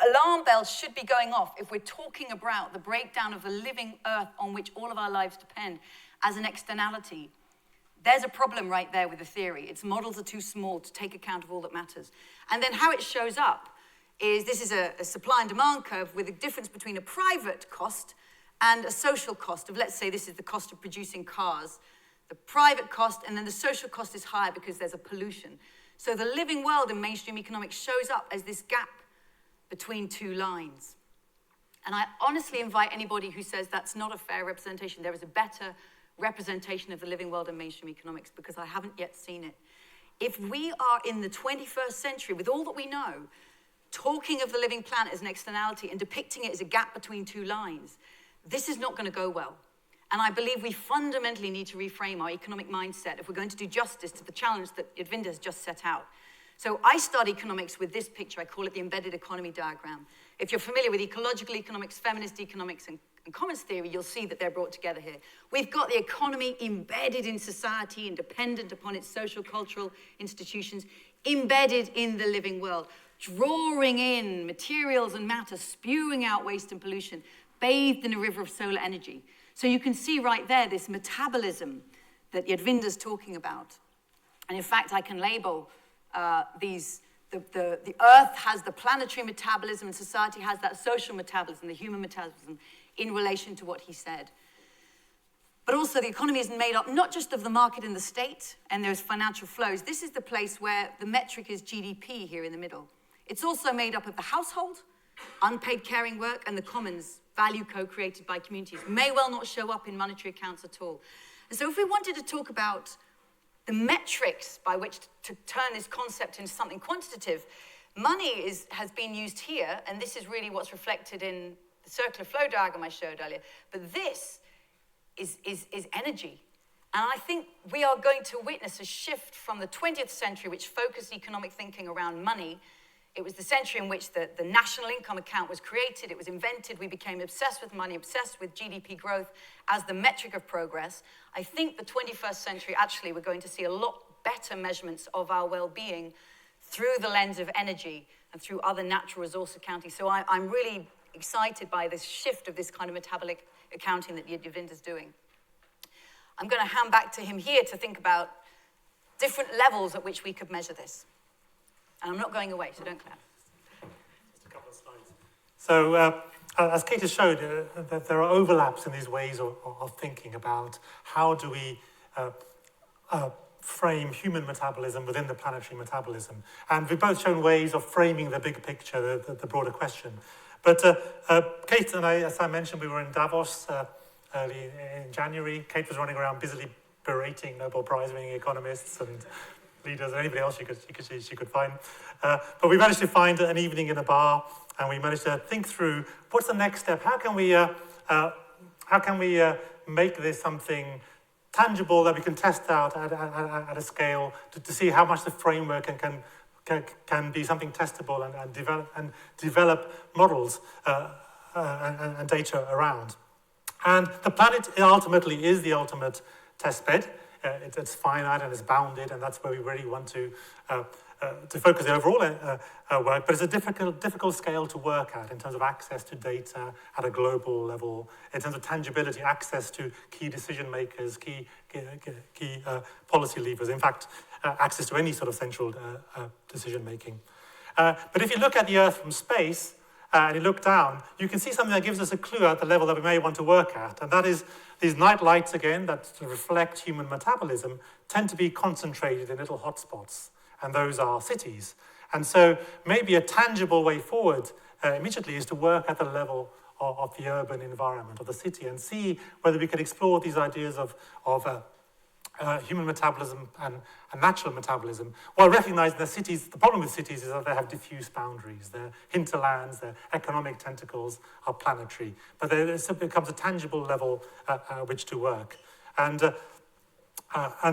alarm bells should be going off if we're talking about the breakdown of the living earth on which all of our lives depend as an externality. There's a problem right there with the theory. Its models are too small to take account of all that matters. And then how it shows up is this is a supply and demand curve with a difference between a private cost and a social cost of, let's say this is the cost of producing cars. The private cost and then the social cost is higher because there's a pollution. So the living world in mainstream economics shows up as this gap between two lines. And I honestly invite anybody who says that's not a fair representation, there is a better representation of the living world in mainstream economics because I haven't yet seen it. If we are in the 21st century with all that we know, talking of the living planet as an externality and depicting it as a gap between two lines, this is not going to go well. And I believe we fundamentally need to reframe our economic mindset if we're going to do justice to the challenge that Yadvinder has just set out. So I start economics with this picture. I call it the embedded economy diagram. If you're familiar with ecological economics, feminist economics, and commons theory, you'll see that they're brought together here. We've got the economy embedded in society and dependent upon its social, cultural institutions, embedded in the living world, drawing in materials and matter, spewing out waste and pollution, bathed in a river of solar energy. So you can see right there this metabolism that Yadvinder's talking about. And in fact, I can label these, the Earth has the planetary metabolism and society has that social metabolism, the human metabolism, in relation to what he said. But also the economy is made up not just of the market and the state and there's financial flows. This is the place where the metric is GDP here in the middle. It's also made up of the household, unpaid caring work, and the commons, value co-created by communities, may well not show up in monetary accounts at all. And so if we wanted to talk about the metrics by which to turn this concept into something quantitative, money has been used here, and this is really what's reflected in the circular flow diagram I showed earlier. But this is energy. And I think we are going to witness a shift from the 20th century, which focused economic thinking around money. It was the century in which the national income account was created, it was invented, we became obsessed with money, obsessed with GDP growth as the metric of progress. I think the 21st century, actually, we're going to see a lot better measurements of our well-being through the lens of energy and through other natural resource accounting. So I'm really excited by this shift of this kind of metabolic accounting that Yadvinder's doing. I'm going to hand back to him here to think about different levels at which we could measure this. And I'm not going away, so don't clap. Just a couple of slides. So, as Kate has showed, there are overlaps in these ways of thinking about how do we frame human metabolism within the planetary metabolism. And we've both shown ways of framing the big picture, the broader question. But Kate and I, as I mentioned, we were in Davos early in January. Kate was running around busily berating Nobel Prize-winning economists and leaders and anybody else she could find. But we managed to find an evening in a bar, and we managed to think through what's the next step. How can we make this something tangible that we can test out at a scale to see how much the framework can be something testable and develop models and data around. And the planet ultimately is the ultimate test bed. It's finite and it's bounded, and that's where we really want to focus the overall work. But it's a difficult scale to work at in terms of access to data at a global level, in terms of tangibility, access to key decision makers, key policy levers. In fact, access to any sort of central decision making. But if you look at the Earth from space, and you look down, you can see something that gives us a clue at the level that we may want to work at. And that is these night lights, again, that reflect human metabolism, tend to be concentrated in little hotspots. And those are cities. And so maybe a tangible way forward immediately is to work at the level of the urban environment, of the city, and see whether we can explore these ideas of human metabolism and natural metabolism, while recognizing that cities, the problem with cities is that they have diffuse boundaries. Their hinterlands, their economic tentacles are planetary, but it becomes a tangible level at which to work. And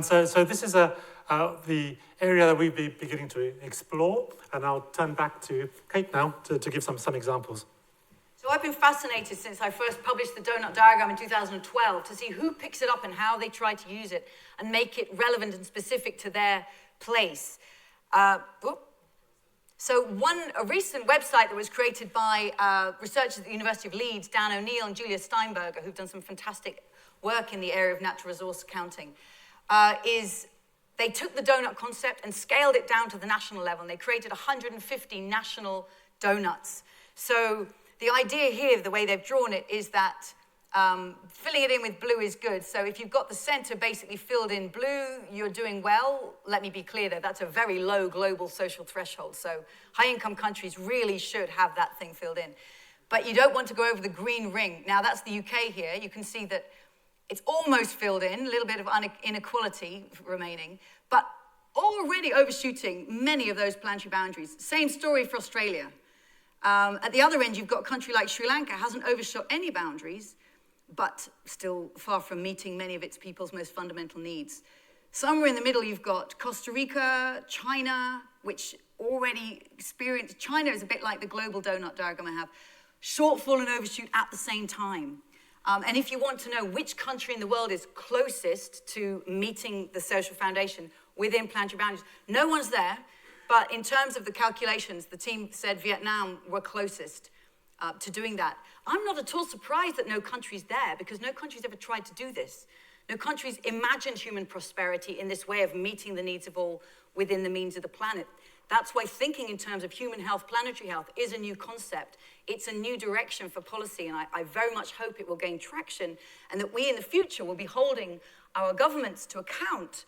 so this is the area that we'll be beginning to explore, and I'll turn back to Kate now to give some examples. So I've been fascinated since I first published the Doughnut diagram in 2012 to see who picks it up and how they try to use it and make it relevant and specific to their place. So a recent website that was created by researchers at the University of Leeds, Dan O'Neill and Julia Steinberger, who've done some fantastic work in the area of natural resource accounting, is they took the donut concept and scaled it down to the national level, and they created 150 national donuts. So the idea here, the way they've drawn it, is that filling it in with blue is good. So if you've got the center basically filled in blue, you're doing well. Let me be clear though, that's a very low global social threshold. So high-income countries really should have that thing filled in. But you don't want to go over the green ring. Now that's the UK here. You can see that it's almost filled in, a little bit of inequality remaining, but already overshooting many of those planetary boundaries. Same story for Australia. At the other end, you've got a country like Sri Lanka, hasn't overshot any boundaries, but still far from meeting many of its people's most fundamental needs. Somewhere in the middle, you've got Costa Rica, China, which already experienced, China is a bit like the global donut diagram I have, shortfall and overshoot at the same time. And if you want to know which country in the world is closest to meeting the social foundation within planetary boundaries, no one's there. But in terms of the calculations, the team said Vietnam were closest to doing that. I'm not at all surprised that no country's there, because no country's ever tried to do this. No country's imagined human prosperity in this way of meeting the needs of all within the means of the planet. That's why thinking in terms of human health, planetary health, is a new concept. It's a new direction for policy, and I very much hope it will gain traction, and that we in the future will be holding our governments to account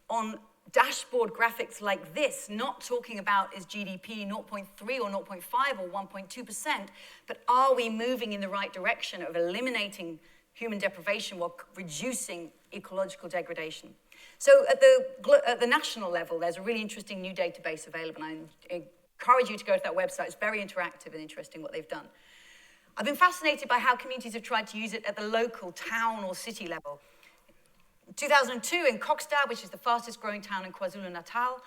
on dashboard graphics like this, not talking about is GDP 0.3 or 0.5 or 1.2%, but are we moving in the right direction of eliminating human deprivation while reducing ecological degradation? So at the national level, there's a really interesting new database available, and I encourage you to go to that website. It's very interactive and interesting what they've done. I've been fascinated by how communities have tried to use it at the local town or city level. 2002 in Kokstad, which is the fastest growing town in KwaZulu-Natal,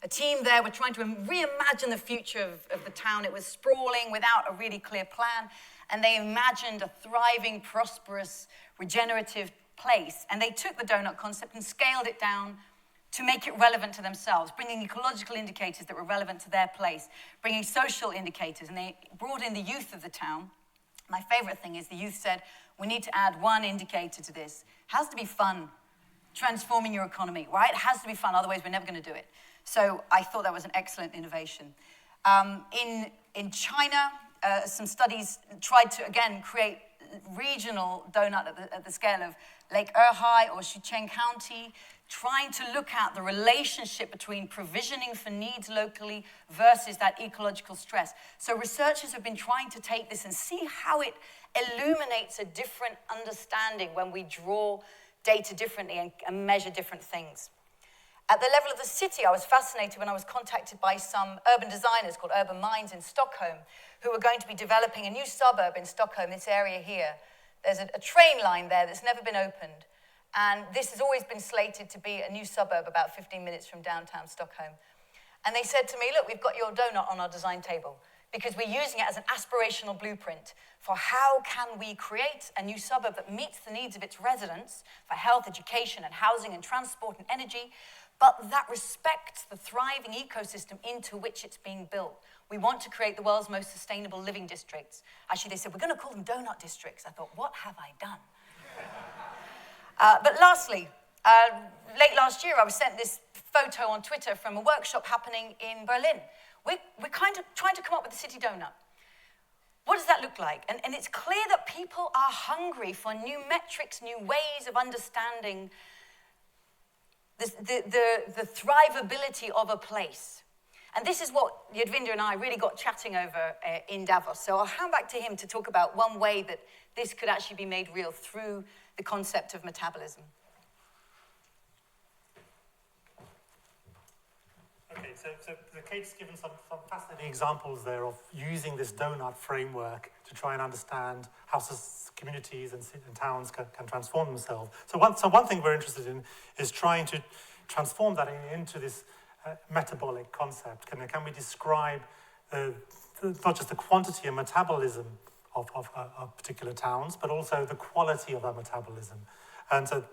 a team there were trying to reimagine the future of the town. It was sprawling without a really clear plan, and they imagined a thriving, prosperous, regenerative place. And they took the donut concept and scaled it down to make it relevant to themselves, bringing ecological indicators that were relevant to their place, bringing social indicators, and they brought in the youth of the town. My favorite thing is the youth said, we need to add one indicator to this. It has to be fun. Transforming your economy, right? It has to be fun, otherwise we're never going to do it. So I thought that was an excellent innovation. In China, some studies tried to, again, create regional donut at the scale of Lake Erhai or Xucheng County, trying to look at the relationship between provisioning for needs locally versus that ecological stress. So researchers have been trying to take this and see how it illuminates a different understanding when we draw data differently and measure different things. At the level of the city, I was fascinated when I was contacted by some urban designers called Urban Minds in Stockholm, who were going to be developing a new suburb in Stockholm, this area here. There's a train line there that's never been opened, and this has always been slated to be a new suburb about 15 minutes from downtown Stockholm. And they said to me, look, we've got your donut on our design table, because we're using it as an aspirational blueprint for how can we create a new suburb that meets the needs of its residents for health, education, and housing, and transport, and energy, but that respects the thriving ecosystem into which it's being built. We want to create the world's most sustainable living districts. Actually, they said, we're going to call them donut districts. I thought, what have I done? But lastly, late last year, I was sent this photo on Twitter from a workshop happening in Berlin. We're kind of trying to come up with a city donut. What does that look like? And it's clear that people are hungry for new metrics, new ways of understanding the thrivability of a place. And this is what Yadvinder and I really got chatting over in Davos. So I'll hand back to him to talk about one way that this could actually be made real through the concept of metabolism. Okay, so Kate's given some fascinating examples there of using this donut framework to try and understand how communities and towns can transform themselves. So one thing we're interested in is trying to transform that into this metabolic concept. Can we describe not just the quantity and metabolism of particular towns, but also the quality of that metabolism? And so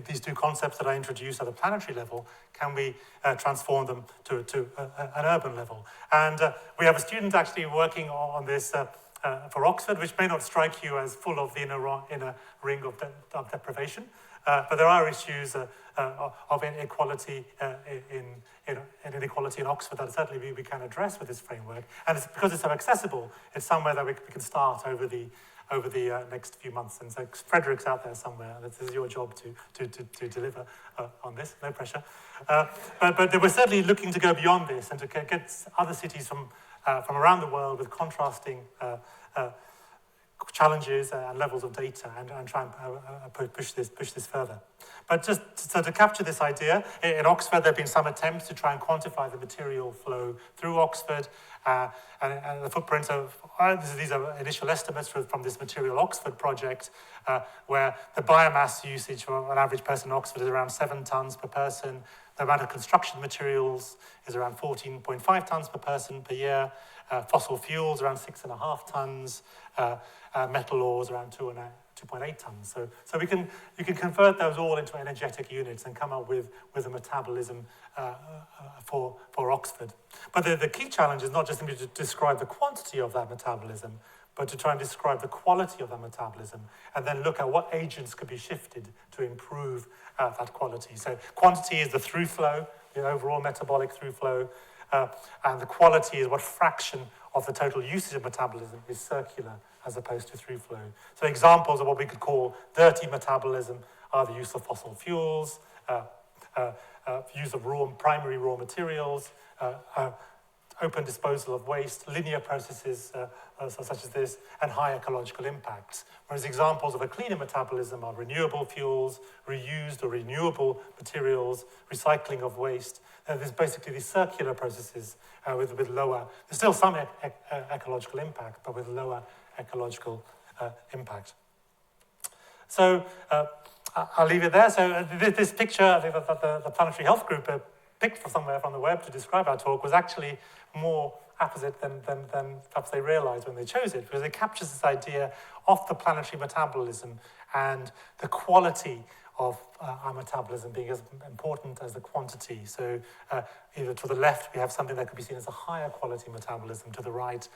these two concepts that I introduced at the planetary level, can we transform them to an urban level? And we have a student actually working on this for Oxford, which may not strike you as full of the inner ring of deprivation, but there are issues of inequality in Oxford that certainly we can address with this framework. And it's because it's so accessible, it's somewhere that we can start over the next few months. And so Frederick's out there somewhere. This is your job to deliver on this, no pressure. But we're certainly looking to go beyond this and to get other cities from around the world with contrasting challenges and levels of data and try and push this further. But just to capture this idea, in Oxford there have been some attempts to try and quantify the material flow through Oxford and the footprints of, these are initial estimates from this Material Oxford project, where the biomass usage for an average person in Oxford is around 7 tonnes per person. The amount of construction materials is around 14.5 tonnes per person per year. Fossil fuels around 6.5 tonnes. Metal ores around 2.8 tonnes. So you can convert those all into energetic units and come up with a metabolism for Oxford. But the key challenge is not just simply to describe the quantity of that metabolism, but to try and describe the quality of that metabolism, and then look at what agents could be shifted to improve that quality. So quantity is the through flow, the overall metabolic through flow, and the quality is what fraction of the total usage of metabolism is circular as opposed to through flow. So examples of what we could call dirty metabolism are the use of fossil fuels, use of primary raw materials, open disposal of waste, linear processes such as this, and high ecological impacts. Whereas examples of a cleaner metabolism are renewable fuels, reused or renewable materials, recycling of waste. There's basically these circular processes with lower, there's still some ecological impact, but with lower ecological impact. So I'll leave it there. So this picture, I think that the Planetary Health Group picked from somewhere from the web to describe our talk was actually more apposite than perhaps they realized when they chose it, because it captures this idea of the planetary metabolism and the quality of our metabolism being as important as the quantity. So either to the left, we have something that could be seen as a higher quality metabolism, to the right,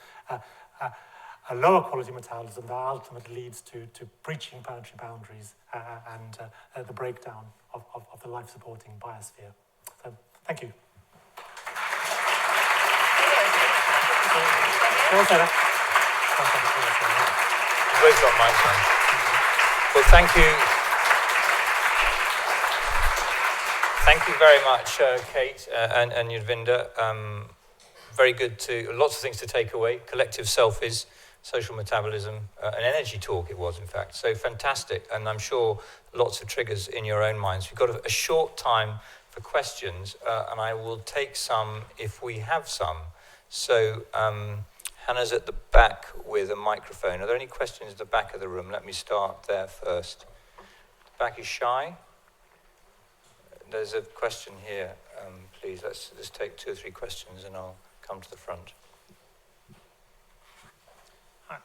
a lower quality metabolism that ultimately leads to breaching planetary boundaries and the breakdown of the life-supporting biosphere. So, thank you. Both got mics on. Well, thank you. Thank you very much, Kate and Yadvinder. Very good lots of things to take away. Collective selfies, social metabolism, an energy talk it was, in fact. So fantastic, and I'm sure lots of triggers in your own minds. We've got a short time for questions, and I will take some if we have some. So Hannah's at the back with a microphone. Are there any questions at the back of the room? Let me start there first. The back is shy. There's a question here, please. Let's take 2 or 3 questions and I'll come to the front.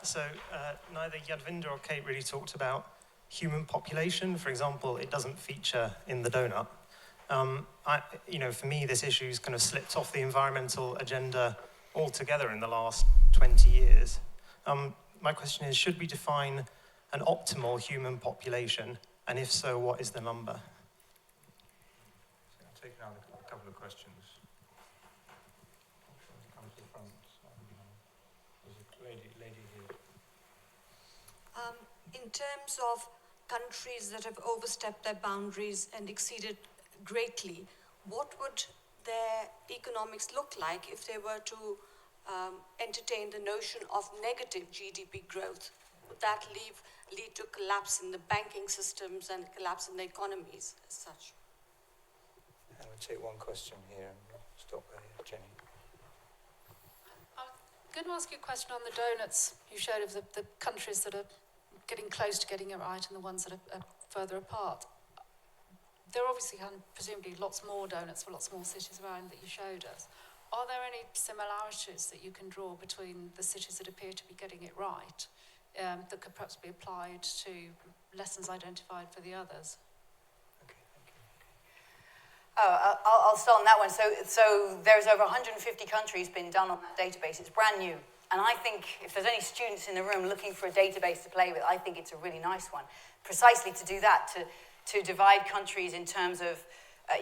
So neither Yadvinder or Kate really talked about human population. For example, it doesn't feature in the donut. For me, this issue's kind of slipped off the environmental agenda altogether in the last 20 years. My question is, should we define an optimal human population? And if so, what is the number? I'll take now a couple of questions. Come to the front. There's a lady here. In terms of countries that have overstepped their boundaries and exceeded greatly, what would their economics look like if they were to entertain the notion of negative GDP growth? Would that lead to collapse in the banking systems and collapse in the economies as such? And we'll take one question here and we'll stop there. Jenny. I'm going to ask you a question on the donuts you showed of the countries that are getting close to getting it right and the ones that are further apart. There are obviously presumably lots more donuts for lots more cities around that you showed us. Are there any similarities that you can draw between the cities that appear to be getting it right that could perhaps be applied to lessons identified for the others? Okay, thank you. Oh, I'll start on that one. So there's over 150 countries been done on that database. It's brand new. And I think if there's any students in the room looking for a database to play with, I think it's a really nice one. Precisely to do that, to divide countries in terms of,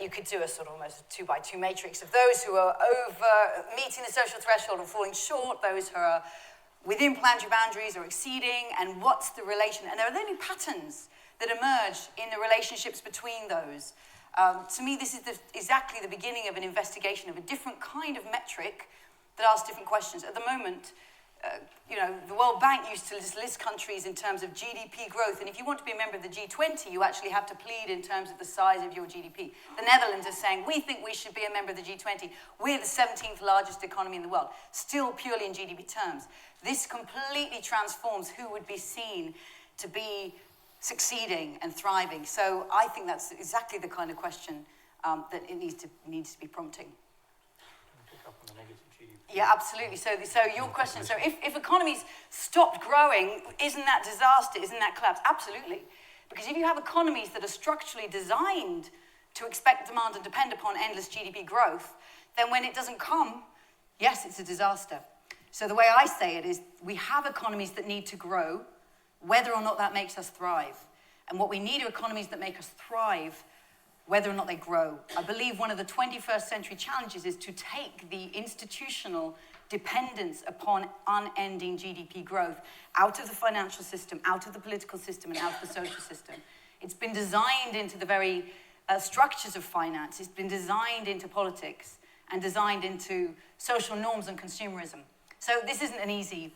you could do a sort of almost 2x2 matrix of those who are over meeting the social threshold and falling short, those who are within planetary boundaries or exceeding, and what's the relation. And there are any patterns that emerge in the relationships between those. To me, this is exactly the beginning of an investigation of a different kind of metric that asks different questions. At the moment, the World Bank used to just list countries in terms of GDP growth, and if you want to be a member of the G20, you actually have to plead in terms of the size of your GDP. The Netherlands is saying, we think we should be a member of the G20. We're the 17th largest economy in the world, still purely in GDP terms. This completely transforms who would be seen to be succeeding and thriving. So I think that's exactly the kind of question that it needs to be prompting. Pick up on the negative GDP. Yeah, absolutely. So your question, so if economies stopped growing, isn't that disaster? Isn't that collapse? Absolutely. Because if you have economies that are structurally designed to expect demand and depend upon endless GDP growth, then when it doesn't come, yes, it's a disaster. So the way I say it is we have economies that need to grow, whether or not that makes us thrive. And what we need are economies that make us thrive, whether or not they grow. I believe one of the 21st century challenges is to take the institutional dependence upon unending GDP growth out of the financial system, out of the political system, and out of the social system. It's been designed into the very structures of finance. It's been designed into politics and designed into social norms and consumerism. So this isn't an easy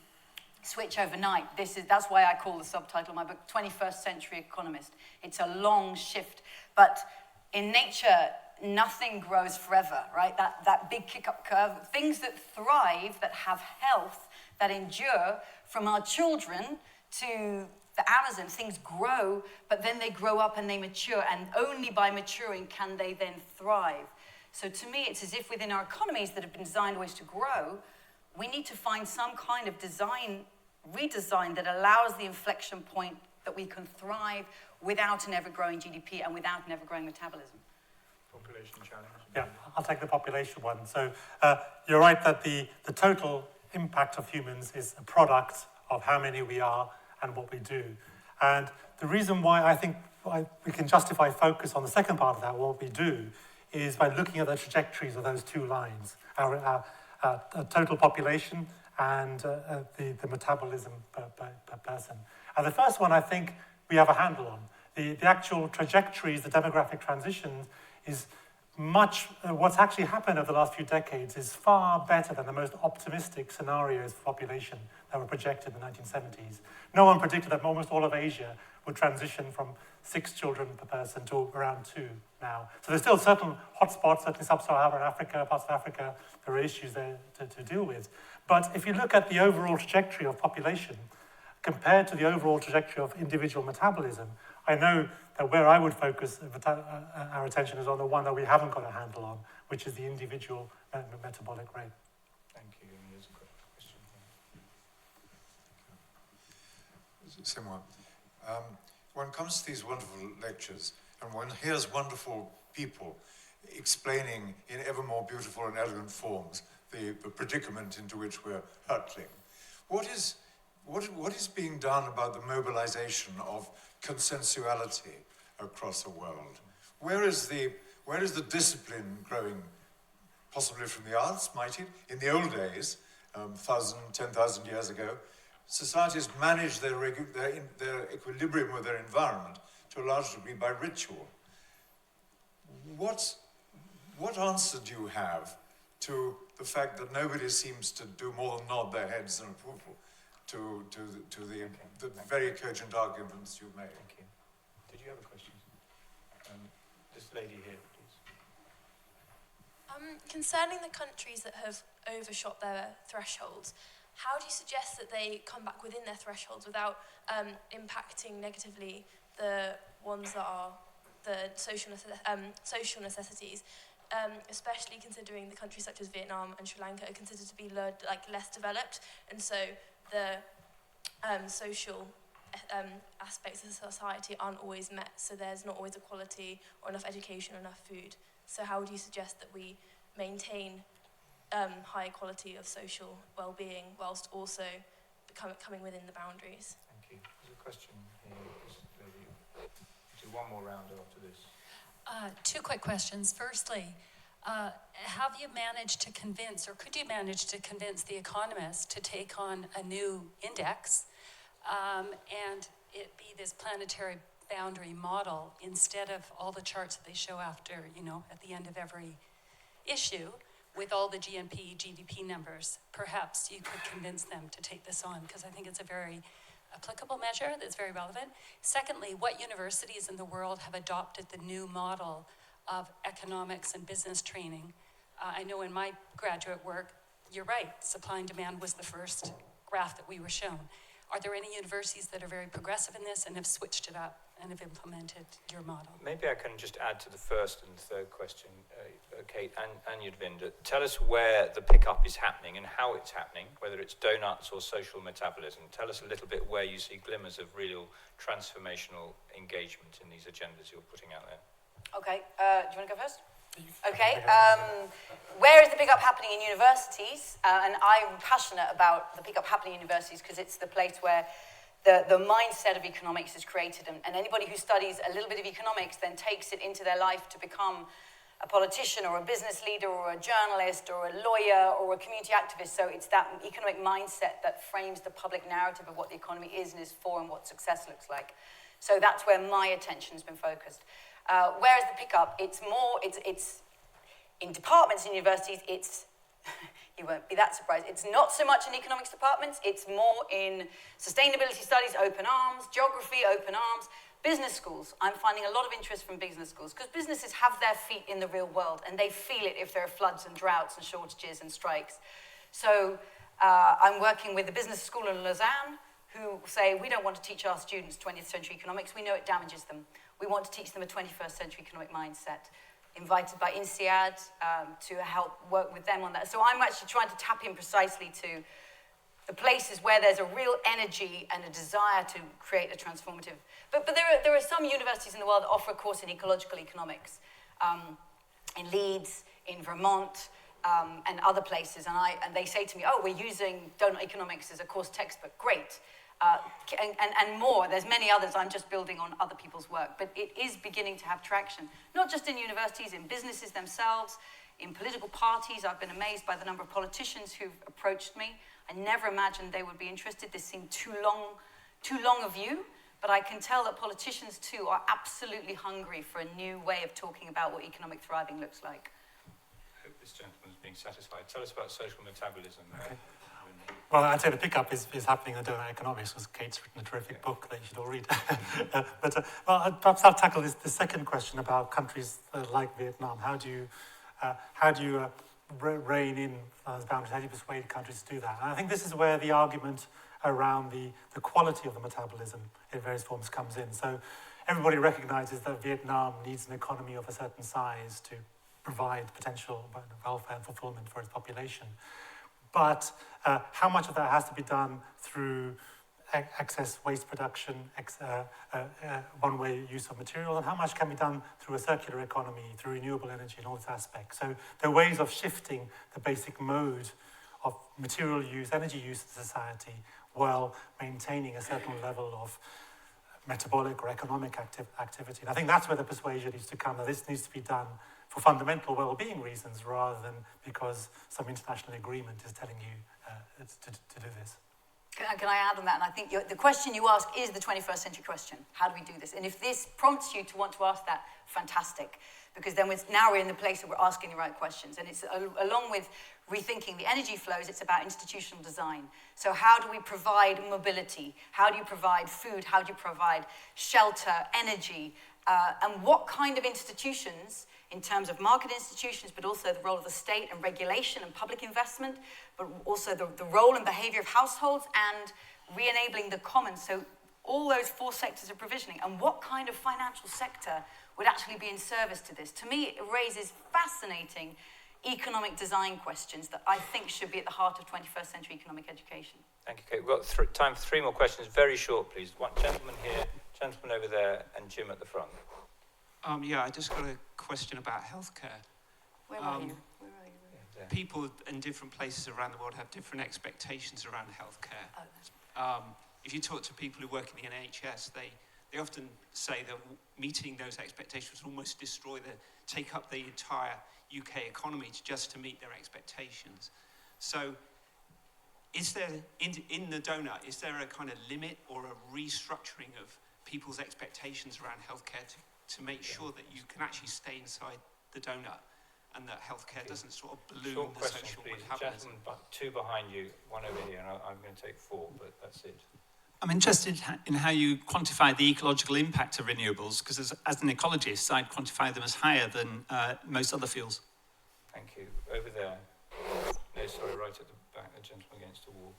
switch overnight. That's why I call the subtitle of my book 21st Century Economist. It's a long shift. But in nature, nothing grows forever, right? That big kick-up curve, things that thrive, that have health, that endure, from our children to the Amazon, things grow, but then they grow up and they mature, and only by maturing can they then thrive. So to me, it's as if within our economies that have been designed ways to grow, we need to find some kind of redesign that allows the inflection point that we can thrive without an ever-growing GDP and without an ever-growing metabolism. Population challenge. Yeah, I'll take the population one. So you're right that the total impact of humans is a product of how many we are and what we do. And the reason why I think we can justify focus on the second part of that, what we do, is by looking at the trajectories of those two lines, our total population and the metabolism per person. And the first one, I think, we have a handle on. The actual trajectories, the demographic transition is much, what's actually happened over the last few decades is far better than the most optimistic scenarios for population that were projected in the 1970s. No one predicted that almost all of Asia would transition from 6 children per person to around 2 now. So there's still certain hotspots, certainly sub-Saharan Africa, parts of Africa, there are issues there to deal with. But if you look at the overall trajectory of population, compared to the overall trajectory of individual metabolism, I know that where I would focus our attention is on the one that we haven't got a handle on, which is the individual metabolic rate. Thank you. There's a question here. Similar. One comes to these wonderful lectures and one hears wonderful people explaining in ever more beautiful and elegant forms the predicament into which we're hurtling. What is being done about the mobilization of consensuality across the world? Where is the discipline growing? Possibly from the arts, might it? In the old days, 10,000 years ago, societies managed their equilibrium with their environment to a large degree by ritual. What answer do you have to the fact that nobody seems to do more than nod their heads in approval to the very cogent arguments you've made? Thank you. Did you have a question? This lady here, please. Concerning the countries that have overshot their thresholds, how do you suggest that they come back within their thresholds without impacting negatively the ones that are the social necessities, especially considering the countries such as Vietnam and Sri Lanka are considered to be less developed, and so the social aspects of society aren't always met. So there's not always equality or enough education or enough food. So how would you suggest that we maintain high quality of social well-being whilst also coming within the boundaries? Thank you. There's a question here. Do one more round after this. Two quick questions. Firstly, have you managed to convince, or could you manage to convince The Economist to take on a new index and it be this planetary boundary model instead of all the charts that they show after, at the end of every issue with all the GDP numbers? Perhaps you could convince them to take this on, because I think it's a very applicable measure that's very relevant. Secondly, what universities in the world have adopted the new model of economics and business training? I know in my graduate work, you're right, supply and demand was the first graph that we were shown. Are there any universities that are very progressive in this and have switched it up and have implemented your model? Maybe I can just add to the first and third question, Kate and Yadvinder. Tell us where the pickup is happening and how it's happening, whether it's donuts or social metabolism. Tell us a little bit where you see glimmers of real transformational engagement in these agendas you're putting out there. Okay, do you want to go first? Okay, where is the pickup happening in universities? And I'm passionate about the pickup happening in universities because it's the place where the mindset of economics is created. And anybody who studies a little bit of economics then takes it into their life to become a politician or a business leader or a journalist or a lawyer or a community activist. So it's that economic mindset that frames the public narrative of what the economy is and is for and what success looks like. So that's where my attention has been focused. Where is the pickup? It's in departments in universities, it's, you won't be that surprised, it's not so much in economics departments, it's more in sustainability studies, open arms, geography, open arms, business schools. I'm finding a lot of interest from business schools because businesses have their feet in the real world and they feel it if there are floods and droughts and shortages and strikes. So I'm working with the business school in Lausanne who say, we don't want to teach our students 20th century economics, we know it damages them. We want to teach them a 21st century economic mindset. Invited by INSEAD to help work with them on that. So I'm actually trying to tap in precisely to the places where there's a real energy and a desire to create a transformative. But there are some universities in the world that offer a course in ecological economics, in Leeds, in Vermont, and other places. And they say to me, oh, we're using Doughnut Economics as a course textbook. Great. And more. There's many others. I'm just building on other people's work. But it is beginning to have traction, not just in universities, in businesses themselves, in political parties. I've been amazed by the number of politicians who've approached me. I never imagined they would be interested. This seemed too long a view. But I can tell that politicians, too, are absolutely hungry for a new way of talking about what economic thriving looks like. I hope this gentleman's being satisfied. Tell us about social metabolism. Okay. Well, I'd say the pickup is happening in Doughnut Economics, because Kate's written a terrific book that you should all read. Perhaps I'll tackle the second question about countries like Vietnam. How do you rein in those boundaries? How do you persuade countries to do that? And I think this is where the argument around the quality of the metabolism in various forms comes in. So everybody recognizes that Vietnam needs an economy of a certain size to provide potential welfare and fulfillment for its population. But how much of that has to be done through excess waste production, one-way use of material, and how much can be done through a circular economy, through renewable energy and all these aspects. So there are ways of shifting the basic mode of material use, energy use in society, while maintaining a certain level of metabolic or economic activity. And I think that's where the persuasion needs to come, that this needs to be done for fundamental well-being reasons rather than because some international agreement is telling you to do this. Can I add on that? And I think the question you ask is the 21st century question. How do we do this? And if this prompts you to want to ask that, fantastic. Because then now we're in the place that we're asking the right questions. And it's along with rethinking the energy flows, it's about institutional design. So how do we provide mobility? How do you provide food? How do you provide shelter, energy? And what kind of institutions, in terms of market institutions, but also the role of the state and regulation and public investment, but also the role and behavior of households and re-enabling the commons. So all those four sectors of provisioning, and what kind of financial sector would actually be in service to this? To me, it raises fascinating economic design questions that I think should be at the heart of 21st century economic education. Thank you, Kate. We've got time for 3 more questions. Very short, please. One gentleman here, gentleman over there, and Jim at the front. Yeah, I just got a question about healthcare. Where are you? Yeah, People in different places around the world have different expectations around healthcare. If you talk to people who work in the NHS, they often say that meeting those expectations almost take up the entire UK economy just to meet their expectations. So is there, in the donut, is there a kind of limit or a restructuring of people's expectations around healthcare to make sure that you can actually stay inside the donut and that healthcare doesn't sort of balloon Short the questions, social please. metabolism? Gentlemen, 2 behind you, 1 over here, and I'm going to take 4, but that's it. I'm interested in how you quantify the ecological impact of renewables, because as an ecologist, I'd quantify them as higher than most other fuels. Thank you. Over there. No, sorry, right at the back, the gentleman against the wall.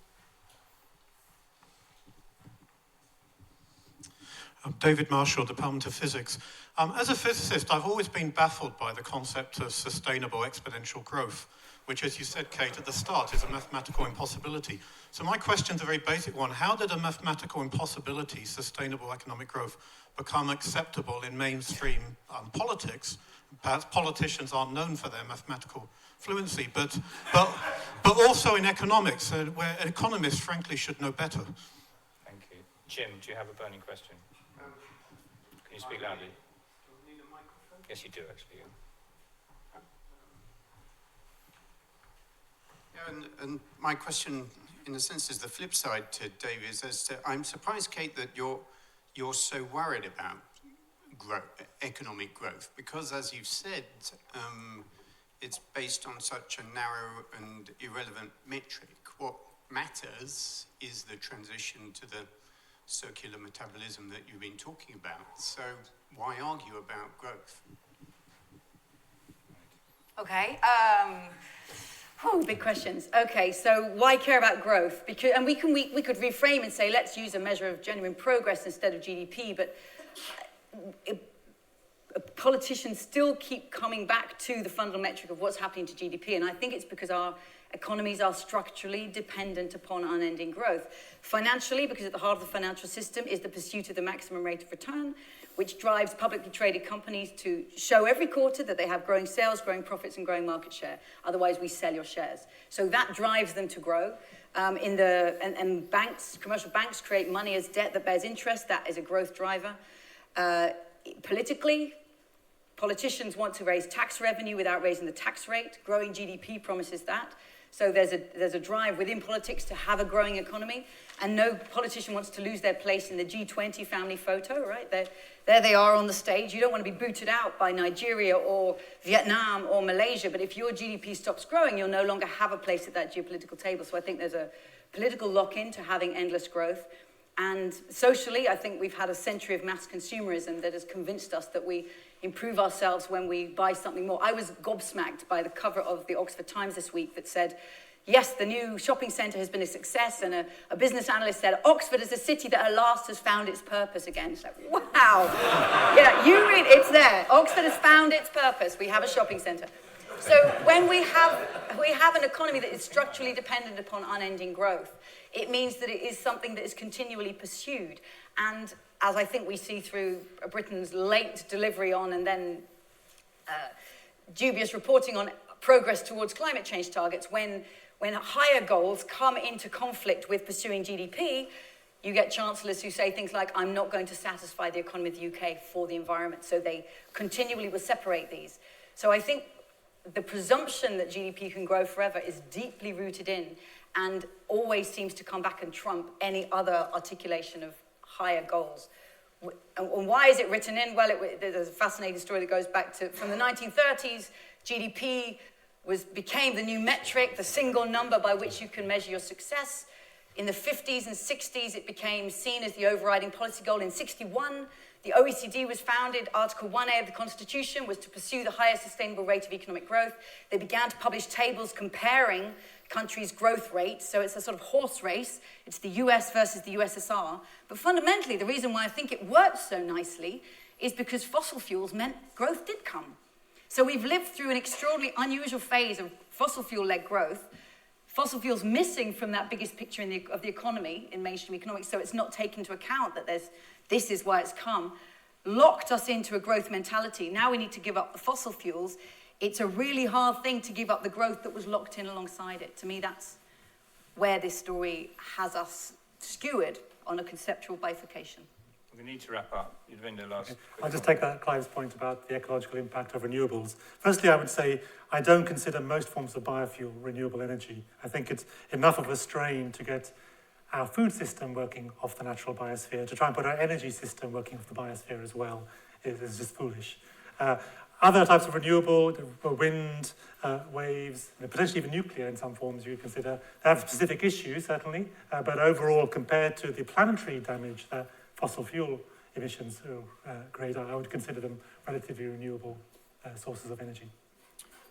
David Marshall, Department of Physics. As a physicist, I've always been baffled by the concept of sustainable exponential growth, which, as you said, Kate, at the start is a mathematical impossibility. So my question's a very basic one. How did a mathematical impossibility, sustainable economic growth, become acceptable in mainstream politics? Perhaps politicians aren't known for their mathematical fluency, but also in economics, where economists, frankly, should know better. Thank you. Jim, do you have a burning question? Can you speak loudly? Do you need a microphone? Yes, you do, actually. Yeah, and my question, in a sense, is the flip side to Dave. I'm surprised, Kate, that you're so worried about economic growth, because, as you've said, it's based on such a narrow and irrelevant metric. What matters is the transition to the circular metabolism that you've been talking about. So why argue about growth? Okay. Big questions. Okay, so why care about growth? Because, and we could reframe and say, let's use a measure of genuine progress instead of GDP, but politicians still keep coming back to the fundamental metric of what's happening to GDP, and I think it's because our economies are structurally dependent upon unending growth. Financially, because at the heart of the financial system is the pursuit of the maximum rate of return, which drives publicly traded companies to show every quarter that they have growing sales, growing profits, and growing market share. Otherwise, we sell your shares. So that drives them to grow. And banks, commercial banks, create money as debt that bears interest. That is a growth driver. Politically, politicians want to raise tax revenue without raising the tax rate. Growing GDP promises that. So there's a drive within politics to have a growing economy, and no politician wants to lose their place in the G20 family photo, right? There they are on the stage. You don't want to be booted out by Nigeria or Vietnam or Malaysia, but if your GDP stops growing, you'll no longer have a place at that geopolitical table. So I think there's a political lock-in to having endless growth. And socially, I think we've had a century of mass consumerism that has convinced us that we improve ourselves when we buy something more. I was gobsmacked by the cover of the Oxford Times this week that said, yes, the new shopping centre has been a success, and a business analyst said, Oxford is a city that at last has found its purpose again. It's like, wow. Yeah, you read, it's there. Oxford has found its purpose. We have a shopping centre. So when we have an economy that is structurally dependent upon unending growth, it means that it is something that is continually pursued. And as I think we see through Britain's late delivery on and then dubious reporting on progress towards climate change targets, when higher goals come into conflict with pursuing GDP, you get chancellors who say things like, I'm not going to satisfy the economy of the UK for the environment. So they continually will separate these. So I think the presumption that GDP can grow forever is deeply rooted in and always seems to come back and trump any other articulation of higher goals. And why is it written in? Well, there's a fascinating story that goes back to, from the 1930s, GDP became the new metric, the single number by which you can measure your success. In the 50s and 60s, it became seen as the overriding policy goal. In 61, the OECD was founded. Article 1A of the Constitution was to pursue the highest sustainable rate of economic growth. They began to publish tables comparing countries' growth rates. So it's a sort of horse race. It's the US versus the USSR. But fundamentally, the reason why I think it worked so nicely is because fossil fuels meant growth did come. So we've lived through an extraordinarily unusual phase of fossil fuel-led growth, fossil fuels missing from that biggest picture of the economy in mainstream economics, so it's not taken into account that this is why it's come, locked us into a growth mentality. Now we need to give up the fossil fuels. It's a really hard thing to give up the growth that was locked in alongside it. To me, that's where this story has us skewered on a conceptual bifurcation. We need to wrap up. Yadvinder, last. Okay. I'll just take that Clive's point about the ecological impact of renewables. Firstly, I would say I don't consider most forms of biofuel renewable energy. I think it's enough of a strain to get our food system working off the natural biosphere. To try and put our energy system working off the biosphere as well is just foolish. Other types of renewable, wind, waves, potentially even nuclear in some forms you consider, they have specific issues, certainly, but overall, compared to the planetary damage that fossil fuel emissions create, I would consider them relatively renewable sources of energy.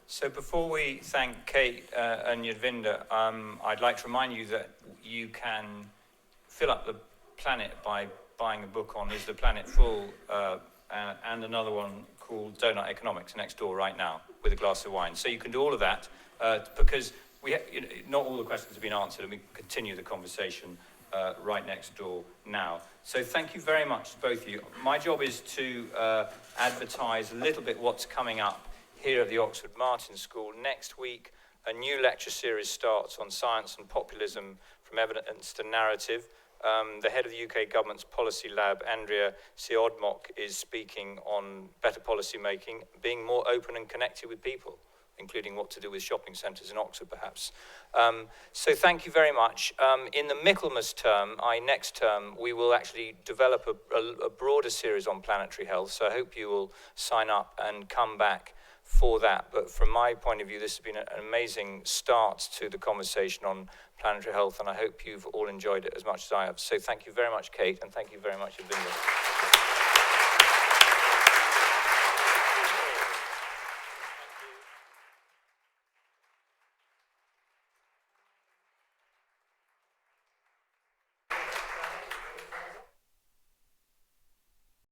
So before we thank Kate and Yadvinder, I'd like to remind you that you can fill up the planet by buying a book on Is the Planet Full? And another one called Doughnut Economics next door right now with a glass of wine. So you can do all of that because not all the questions have been answered, and we continue the conversation right next door now. So thank you very much to both of you. My job is to advertise a little bit what's coming up here at the Oxford Martin School. Next week, a new lecture series starts on science and populism from evidence to narrative. The head of the UK government's policy lab, Andrea Siodmok, is speaking on better policy making, being more open and connected with people, including what to do with shopping centres in Oxford, perhaps. So thank you very much. In the Michaelmas term, next term, we will actually develop a broader series on planetary health, so I hope you will sign up and come back for that. But from my point of view, this has been an amazing start to the conversation on planetary health, and I hope you've all enjoyed it as much as I have. So thank you very much, Kate, and thank you very much, Yadvinder.